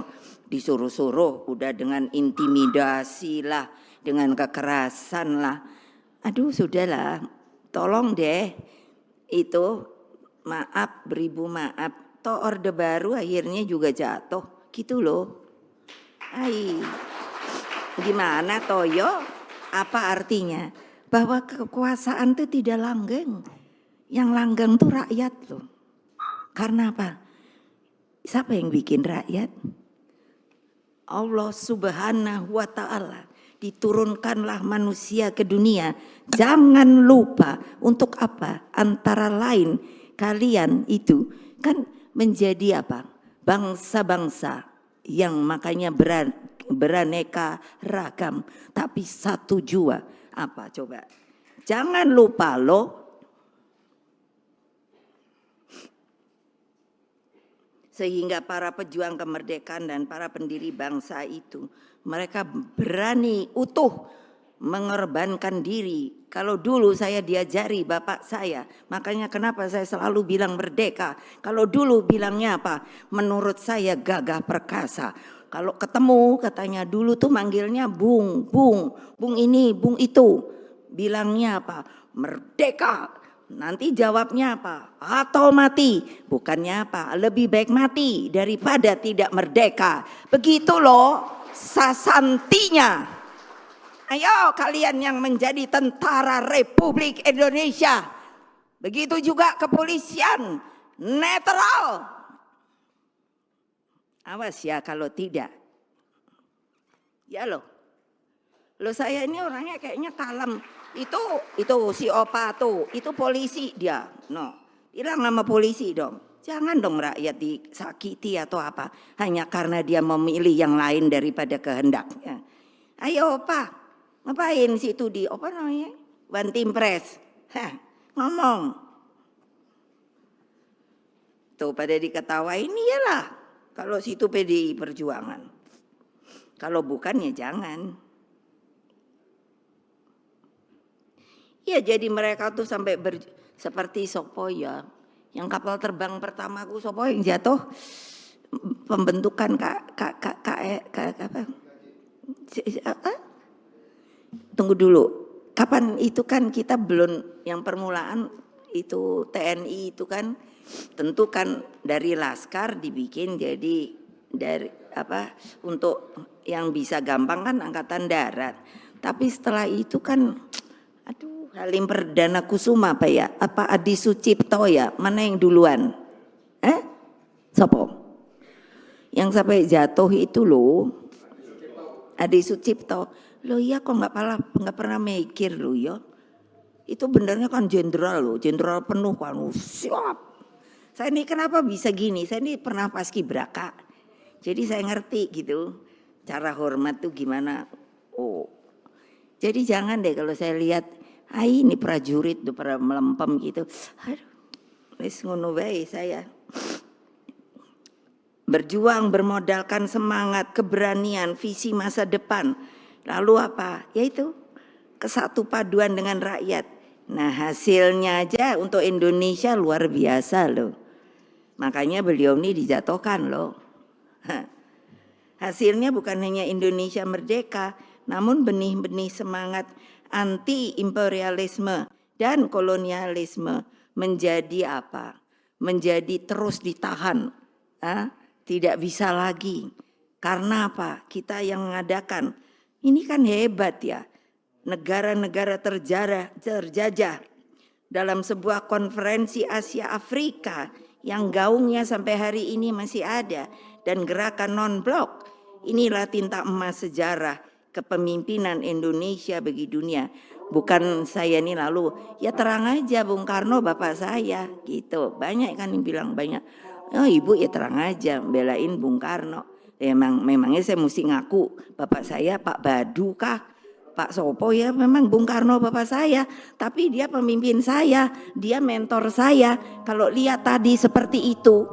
disuruh-suruh, udah dengan intimidasi lah, dengan kekerasan lah. Aduh sudahlah, tolong deh, itu maaf, beribu maaf, toh orde baru akhirnya juga jatuh, gitu loh. Gimana toyo? Apa artinya? Bahwa kekuasaan itu tidak langgeng, yang langgeng tuh rakyat loh. Karena apa? Siapa yang bikin rakyat? Allah Subhanahu wa ta'ala. Diturunkanlah manusia ke dunia. Jangan lupa untuk apa? Antara lain kalian itu kan menjadi apa? Bangsa-bangsa yang makanya beraneka ragam. Tapi satu jua. Apa coba? Jangan lupa loh. Sehingga para pejuang kemerdekaan dan para pendiri bangsa itu, mereka berani utuh mengorbankan diri. Kalau dulu saya diajari bapak saya, makanya kenapa saya selalu bilang merdeka. Kalau dulu bilangnya apa? Menurut saya gagah perkasa. Kalau ketemu katanya dulu tuh manggilnya bung ini, bung itu. Bilangnya apa? Merdeka. Nanti jawabnya apa? Atau mati. Bukannya apa? Lebih baik mati daripada tidak merdeka. Begitu loh sasantinya. Ayo kalian yang menjadi tentara Republik Indonesia. Begitu juga kepolisian netral. Awas ya kalau tidak. Ya loh. Loh saya ini orangnya kayaknya kalem. Itu si Opa tuh, itu polisi dia. No, bilang nama polisi dong. Jangan dong rakyat disakiti atau apa. Hanya karena dia memilih yang lain daripada kehendaknya. Ayo Opa, ngapain situ di apa namanya? Bantimpres. Ngomong. Tuh pada diketawain iyalah. Kalau situ PDI Perjuangan. Kalau bukan ya jangan. Ya jadi mereka tuh sampai seperti sopo ya. Yang kapal terbang pertamaku sopo yang jatuh pembentukan Tunggu dulu. Kapan itu kan kita belum yang permulaan itu TNI itu kan tentu kan dari Laskar dibikin jadi dari apa untuk yang bisa gampang kan angkatan darat. Tapi setelah itu kan Halim Perdana Kusuma apa ya? Apa Adi Sucipto ya? Mana yang duluan? Sopo? Yang sampai jatuh itu loh. Adi Sucipto. Loh iya kok nggak pernah mikir loh ya. Itu benernya kan jenderal loh, jenderal penuh kan. Siap. Saya ini kenapa bisa gini? Saya ini pernah paskibraka. Jadi saya ngerti gitu. Cara hormat tuh gimana. Jadi jangan deh kalau saya lihat ini prajurit tuh pada melempem gitu. Aduh, wis ngono wae saya. Berjuang bermodalkan semangat, keberanian, visi masa depan. Lalu apa? Yaitu kesatu paduan dengan rakyat. Nah, hasilnya aja untuk Indonesia luar biasa loh. Makanya beliau ini dijatuhkan loh. Hasilnya bukan hanya Indonesia merdeka, namun benih-benih semangat anti imperialisme dan kolonialisme menjadi apa? Menjadi terus ditahan. Tidak bisa lagi. Karena apa? Kita yang mengadakan. Ini kan hebat ya. Negara-negara terjajah dalam sebuah konferensi Asia Afrika yang gaungnya sampai hari ini masih ada, dan gerakan non-blok. Inilah tinta emas sejarah kepemimpinan Indonesia bagi dunia. Bukan saya ini lalu ya terang aja Bung Karno bapak saya gitu. Banyak kan yang bilang, banyak, oh ibu ya terang aja belain Bung Karno. Memangnya saya mesti ngaku bapak saya Pak Badu kah? Pak Sopo ya memang Bung Karno bapak saya, tapi dia pemimpin saya, dia mentor saya. Kalau lihat tadi seperti itu,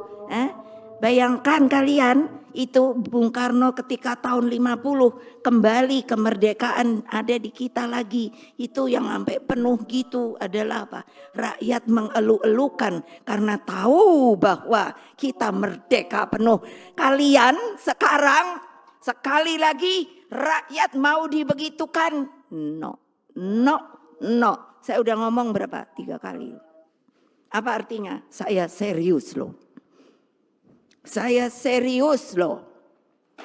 bayangkan kalian itu Bung Karno ketika tahun 50 kembali kemerdekaan ada di kita lagi. Itu yang sampai penuh gitu adalah apa? Rakyat mengeluh-elukan karena tahu bahwa kita merdeka penuh. Kalian sekarang sekali lagi rakyat mau dibegitukan? No. Saya udah ngomong berapa? 3 kali. Apa artinya? Saya serius loh.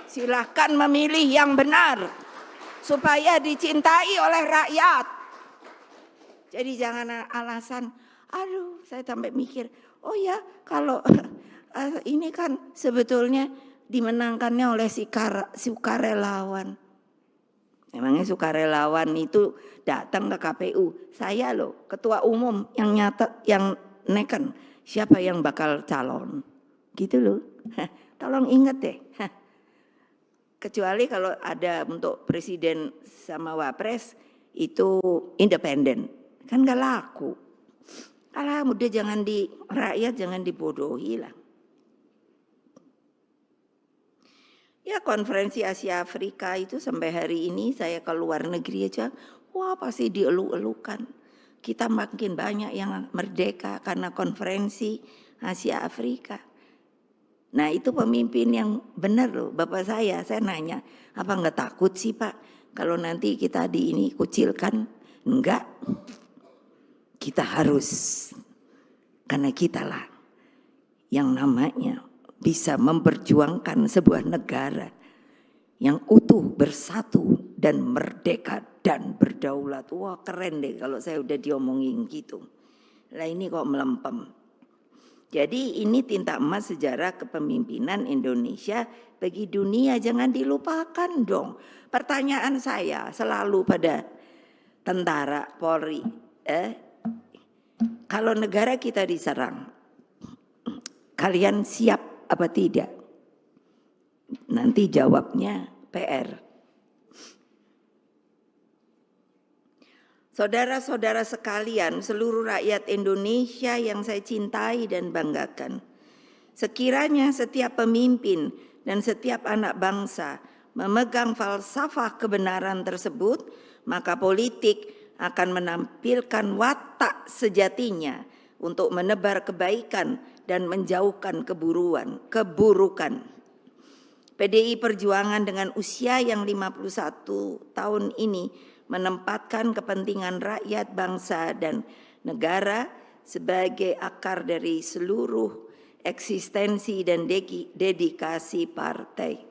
Silahkan memilih yang benar supaya dicintai oleh rakyat. Jadi jangan alasan, aduh saya sampai mikir, oh ya kalau ini kan sebetulnya dimenangkannya oleh sukarelawan. Emangnya sukarelawan itu datang ke KPU? Saya loh ketua umum yang neken siapa yang bakal calon. Gitu loh. Tolong ingat deh. Kecuali kalau ada untuk presiden sama wapres itu independen. Kan gak laku. Alah udah rakyat jangan dibodohi lah. Ya konferensi Asia Afrika itu sampai hari ini saya ke luar negeri aja, wah pasti dielu-elukan. Kita makin banyak yang merdeka karena konferensi Asia Afrika. Nah itu pemimpin yang benar loh, bapak saya nanya, apa enggak takut sih Pak kalau nanti kita ini kucilkan? Enggak, kita harus, karena kitalah yang namanya bisa memperjuangkan sebuah negara yang utuh, bersatu, dan merdeka, dan berdaulat. Wah keren deh kalau saya udah diomongin gitu. Lah ini kok melempem. Jadi ini tinta emas sejarah kepemimpinan Indonesia bagi dunia, jangan dilupakan dong. Pertanyaan saya selalu pada tentara Polri, kalau negara kita diserang, kalian siap apa tidak? Nanti jawabnya PR. Saudara-saudara sekalian, seluruh rakyat Indonesia yang saya cintai dan banggakan. Sekiranya setiap pemimpin dan setiap anak bangsa memegang falsafah kebenaran tersebut, maka politik akan menampilkan watak sejatinya untuk menebar kebaikan dan menjauhkan keburukan. PDI Perjuangan dengan usia yang 51 tahun ini menempatkan kepentingan rakyat, bangsa, dan negara sebagai akar dari seluruh eksistensi dan dedikasi partai.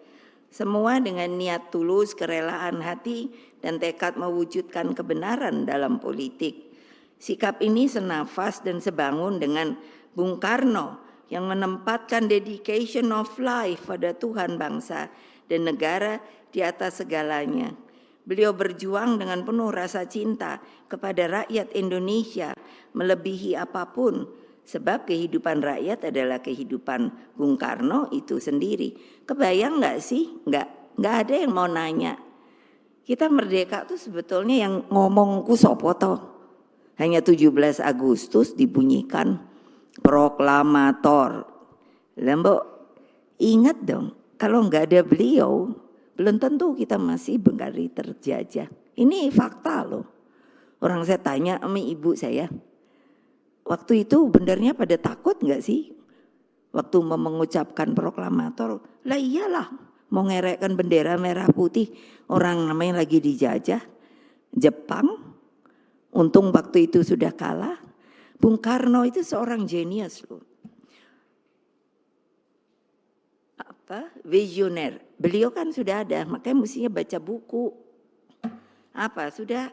Semua dengan niat tulus, kerelaan hati, dan tekad mewujudkan kebenaran dalam politik. Sikap ini senafas dan sebangun dengan Bung Karno yang menempatkan dedication of life pada Tuhan, bangsa, dan negara di atas segalanya. Beliau berjuang dengan penuh rasa cinta kepada rakyat Indonesia melebihi apapun, sebab kehidupan rakyat adalah kehidupan Bung Karno itu sendiri. Kebayang nggak sih? Nggak ada yang mau nanya. Kita merdeka tuh sebetulnya yang ngomong ku sopo toh. Hanya 17 Agustus dibunyikan proklamator. Lembok, ingat dong, kalau nggak ada beliau, belum tentu kita masih Bengkari terjajah. Ini fakta loh. Orang saya tanya sama ibu saya, waktu itu benernya pada takut nggak sih? Waktu mau mengucapkan proklamator, lah iyalah mau ngerekkan bendera merah putih, orang namanya lagi dijajah, Jepang, untung waktu itu sudah kalah. Bung Karno itu seorang jenius loh. Apa? Visioner. Beliau kan sudah ada, makanya mestinya baca buku. Apa? Sudah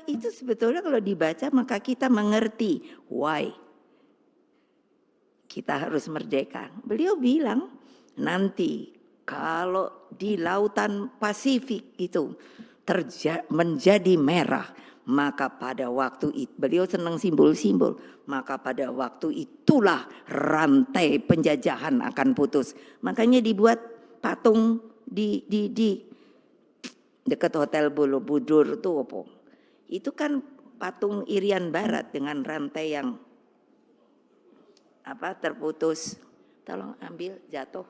itu sebetulnya kalau dibaca maka kita mengerti why kita harus merdeka. Beliau bilang nanti kalau di lautan Pasifik itu menjadi merah, maka pada waktu itu, beliau senang simbol-simbol, maka pada waktu itulah rantai penjajahan akan putus. Makanya dibuat patung di dekat Hotel Borobudur tuh apa? Itu kan patung Irian Barat dengan rantai yang apa terputus. Tolong ambil, jatuh.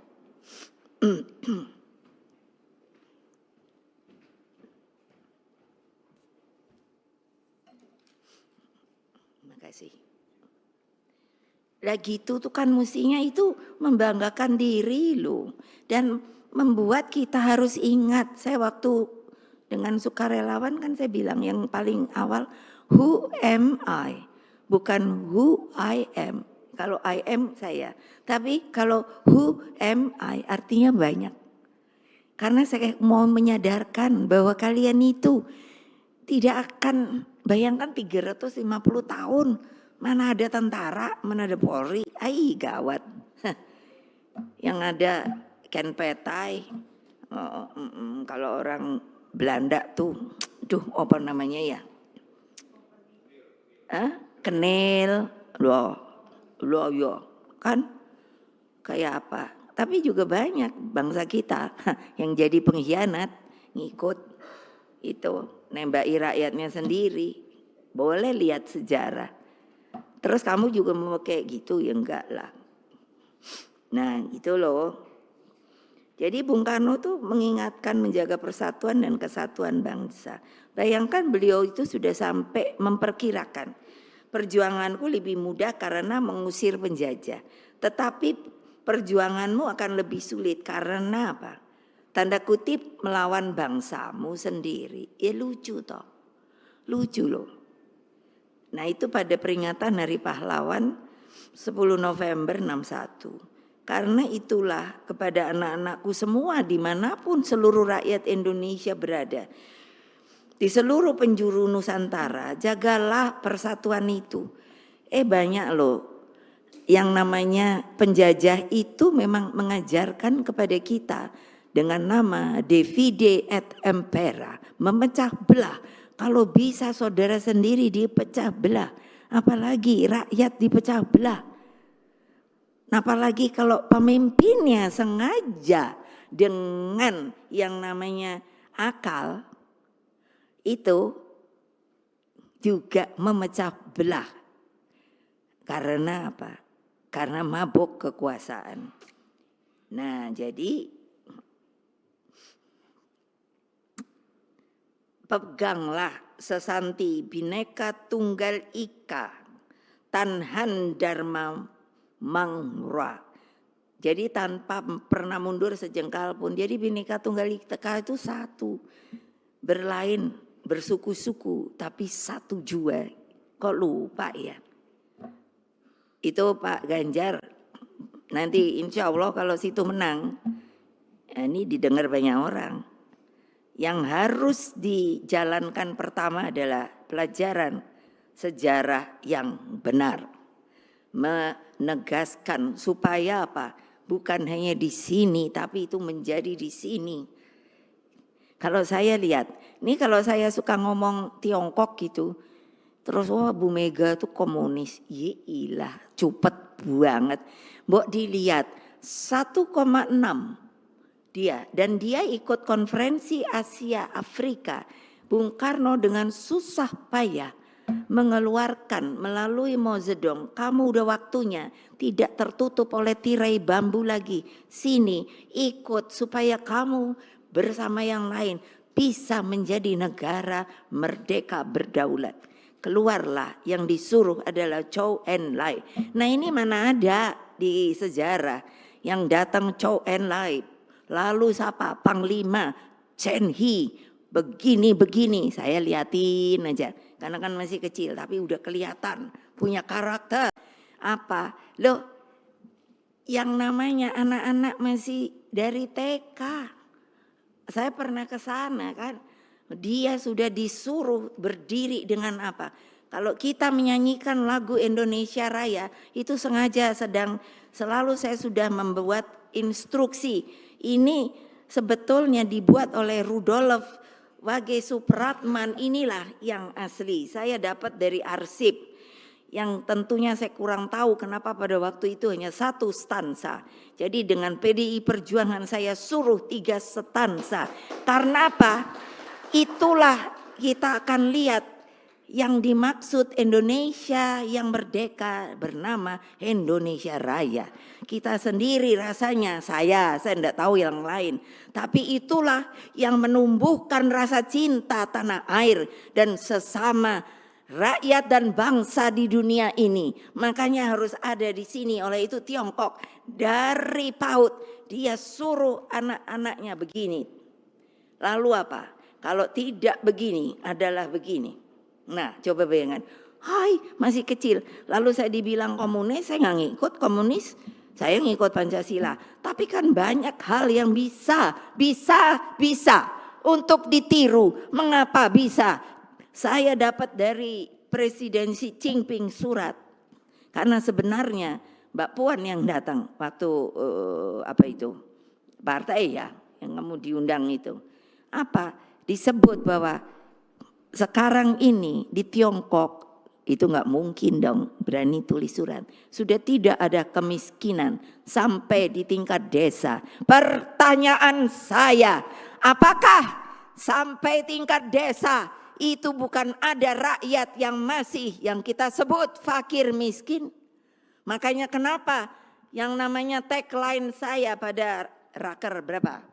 Makasih. Lah gitu tuh kan mestinya itu membanggakan diri loh. Dan membuat kita harus ingat. Saya waktu dengan sukarelawan kan saya bilang yang paling awal, who am I? Bukan who I am. Kalau I am saya. Tapi kalau who am I artinya banyak. Karena saya mau menyadarkan bahwa kalian itu tidak akan, bayangkan 350 tahun. Mana ada tentara, mana ada Polri. Ai gawat. Yang ada Ken Petai. Kalau orang Belanda tuh, apa namanya ya? Kenil, loh yo, kan kayak apa? Tapi juga banyak bangsa kita yang jadi pengkhianat, ngikut itu, nembaki rakyatnya sendiri. Boleh lihat sejarah. Terus kamu juga mau kayak gitu ya enggak lah. Nah itu loh. Jadi Bung Karno tuh mengingatkan menjaga persatuan dan kesatuan bangsa. Bayangkan beliau itu sudah sampai memperkirakan perjuanganku lebih mudah karena mengusir penjajah. Tetapi perjuanganmu akan lebih sulit karena apa? Tanda kutip melawan bangsamu sendiri. Ya lucu toh. Lucu loh. Nah itu pada peringatan Hari Pahlawan 10 November 61. Karena itulah kepada anak-anakku semua dimanapun seluruh rakyat Indonesia berada. Di seluruh penjuru Nusantara, jagalah persatuan itu. Banyak loh yang namanya penjajah itu memang mengajarkan kepada kita dengan nama divide et impera, memecah belah. Kalau bisa saudara sendiri dipecah belah, apalagi rakyat dipecah belah. Apalagi kalau pemimpinnya sengaja dengan yang namanya akal, itu juga memecah belah. Karena apa? Karena mabuk kekuasaan. Nah jadi peganglah sesanti Bhinneka Tunggal Ika, Tanhan Dharma Mangra. Jadi tanpa pernah mundur sejengkal pun. Jadi Bhinneka Tunggal Ika itu satu. Berlain, bersuku-suku, tapi satu jua. Kok lupa ya? Itu Pak Ganjar, nanti insya Allah kalau situ menang, ini didengar banyak orang. Yang harus dijalankan pertama adalah pelajaran sejarah yang benar. Menegaskan supaya apa? Bukan hanya di sini, tapi itu menjadi di sini. Kalau saya lihat, ini kalau saya suka ngomong Tiongkok gitu, terus Bu Mega tuh komunis, iyalah, cupet banget. Mbok dilihat 1,6 dia, dan dia ikut konferensi Asia Afrika. Bung Karno dengan susah payah mengeluarkan melalui Mao Zedong, kamu udah waktunya tidak tertutup oleh tirai bambu lagi. Sini ikut supaya kamu bersama yang lain bisa menjadi negara merdeka berdaulat. keluarlah yang disuruh adalah Zhou Enlai. Nah ini mana ada di sejarah yang datang Zhou Enlai, lalu siapa Panglima Chen He begini, saya liatin aja karena kan masih kecil tapi udah kelihatan punya karakter. Apa loh, yang namanya anak-anak masih dari TK, saya pernah ke sana kan, dia sudah disuruh berdiri dengan apa. Kalau kita menyanyikan lagu Indonesia Raya itu sengaja selalu saya sudah membuat instruksi. Ini sebetulnya dibuat oleh Rudolf Wage Supratman, inilah yang asli. Saya dapat dari arsip yang tentunya saya kurang tahu kenapa pada waktu itu hanya 1 stansa. Jadi dengan PDI Perjuangan saya suruh 3 stansa. Karena apa? Itulah kita akan lihat yang dimaksud Indonesia yang merdeka bernama Indonesia Raya. Kita sendiri rasanya, saya tidak tahu yang lain. Tapi itulah yang menumbuhkan rasa cinta tanah air dan sesama rakyat dan bangsa di dunia ini. Makanya harus ada di sini. Oleh itu Tiongkok dari PAUD dia suruh anak-anaknya begini. Lalu apa? Kalau tidak begini adalah begini. Nah coba bayangkan, hai masih kecil. Lalu saya dibilang komunis, saya nggak ngikut komunis. Saya ngikut Pancasila. Tapi kan banyak hal yang bisa untuk ditiru. Mengapa bisa? Saya dapat dari Presiden Xi Jinping surat. Karena sebenarnya Mbak Puan yang datang waktu partai ya yang kamu diundang itu. Apa? Disebut bahwa sekarang ini di Tiongkok itu nggak mungkin dong berani tulis surat. Sudah tidak ada kemiskinan sampai di tingkat desa. Pertanyaan saya, apakah sampai tingkat desa itu bukan ada rakyat yang masih yang kita sebut fakir miskin? Makanya kenapa yang namanya tagline saya pada raker berapa?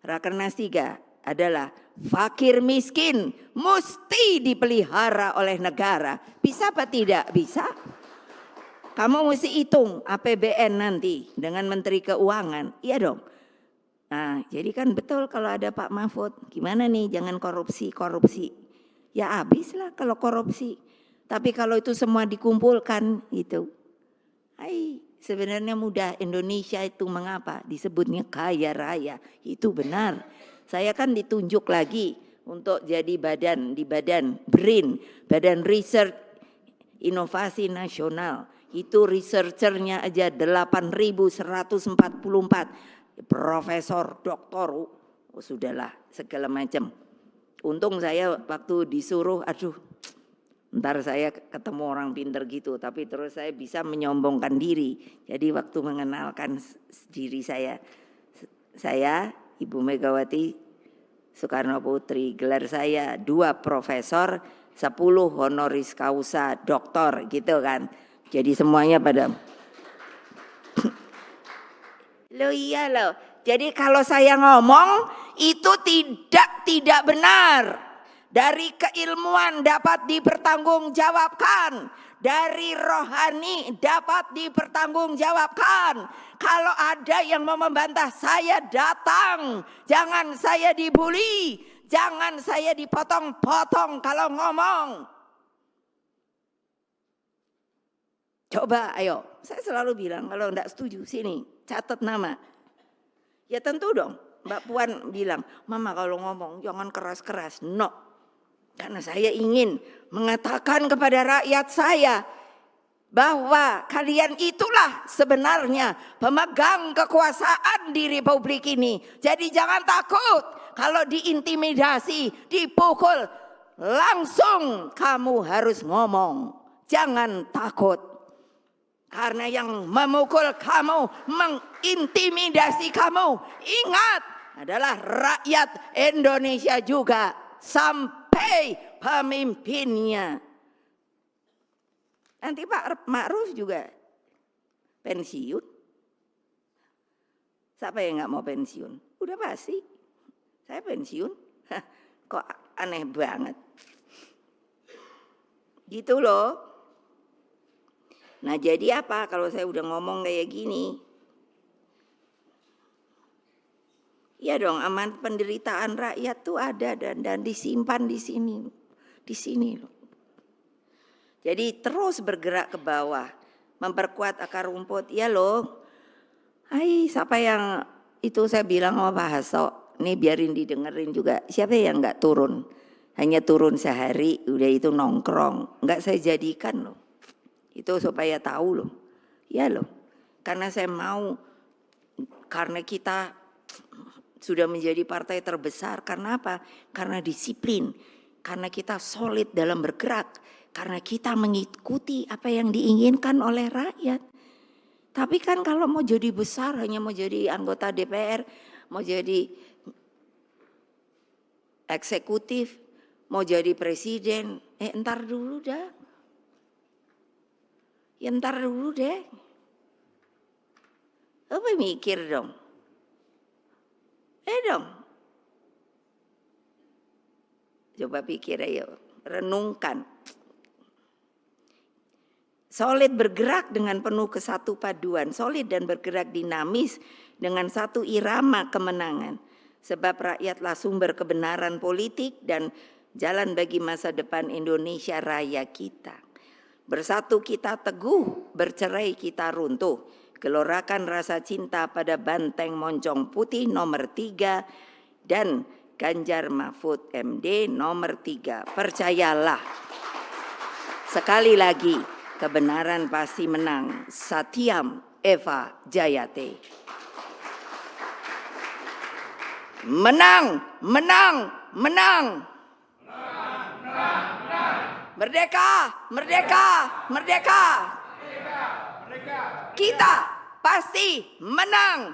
Rakernas 3 adalah fakir miskin mesti dipelihara oleh negara. Bisa apa tidak? Bisa. Kamu mesti hitung APBN nanti dengan Menteri Keuangan. Iya dong. Nah jadi kan betul kalau ada Pak Mahfud. Gimana nih jangan korupsi. Ya habislah kalau korupsi. Tapi kalau itu semua dikumpulkan itu. Sebenarnya mudah. Indonesia itu mengapa disebutnya kaya raya. Itu benar. Saya kan ditunjuk lagi untuk jadi di badan BRIN, Badan Riset Inovasi Nasional. Itu researchernya aja 8.144. Profesor, doktor, sudahlah segala macam. Untung saya waktu disuruh, ntar saya ketemu orang pinter gitu, tapi terus saya bisa menyombongkan diri. Jadi waktu mengenalkan diri saya Ibu Megawati Soekarno Putri, gelar saya 2 profesor, 10 honoris causa doktor gitu kan. Jadi semuanya pada loh iya loh. Jadi kalau saya ngomong itu tidak benar. Dari keilmuan dapat dipertanggungjawabkan. Dari rohani dapat dipertanggungjawabkan. Kalau ada yang mau membantah saya datang. Jangan saya dibully. Jangan saya dipotong-potong kalau ngomong. Coba ayo. Saya selalu bilang kalau enggak setuju sini catat nama. Ya tentu dong. Mbak Puan bilang, Mama kalau ngomong jangan keras-keras. No. Karena saya ingin mengatakan kepada rakyat saya bahwa kalian itulah sebenarnya pemegang kekuasaan di Republik ini. Jadi jangan takut kalau diintimidasi, dipukul, langsung kamu harus ngomong. Jangan takut. Karena yang memukul kamu, mengintimidasi kamu, ingat adalah rakyat Indonesia juga. Sampai pemimpinnya. Nanti Pak Ma'ruf juga pensiun. Siapa yang nggak mau pensiun? Udah pasti. Saya pensiun. Kok aneh banget. Gitu loh. Nah jadi apa kalau saya udah ngomong kayak gini? Ya dong, aman penderitaan rakyat tuh ada dan disimpan di sini loh. Jadi terus bergerak ke bawah, memperkuat akar rumput. Ya loh, siapa yang itu saya bilang sama Pak Hasto, nih biarin didengerin juga. Siapa yang nggak turun? Hanya turun sehari, udah itu nongkrong. Nggak saya jadikan loh. Itu supaya tahu loh. Ya loh, karena saya mau, karena kita sudah menjadi partai terbesar. Karena apa? Karena disiplin. Karena kita solid dalam bergerak. Karena kita mengikuti apa yang diinginkan oleh rakyat. Tapi kan kalau mau jadi besar, hanya mau jadi anggota DPR, mau jadi eksekutif, mau jadi presiden, entar dulu dah. Ya entar dulu deh. Apa mikir dong? Dong. Coba pikir ayo, renungkan. Solid bergerak dengan penuh kesatu paduan, solid dan bergerak dinamis dengan satu irama kemenangan. Sebab rakyatlah sumber kebenaran politik dan jalan bagi masa depan Indonesia Raya kita. Bersatu kita teguh, bercerai kita runtuh. Gelorakan rasa cinta pada banteng moncong putih nomor 3 dan Ganjar Mahfud MD nomor 3. Percayalah. Sekali lagi, kebenaran pasti menang. Satyam Eva Jayate. Menang, menang, menang. Merdeka, merdeka, merdeka. Kita pasti menang.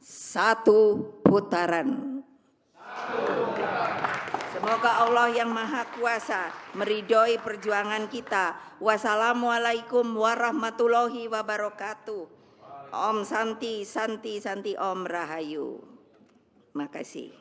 Satu putaran. Semoga Allah yang Maha Kuasa meridhoi perjuangan kita. Wassalamualaikum warahmatullahi wabarakatuh. Om Santi, Santi, Santi, Om Rahayu. Makasih.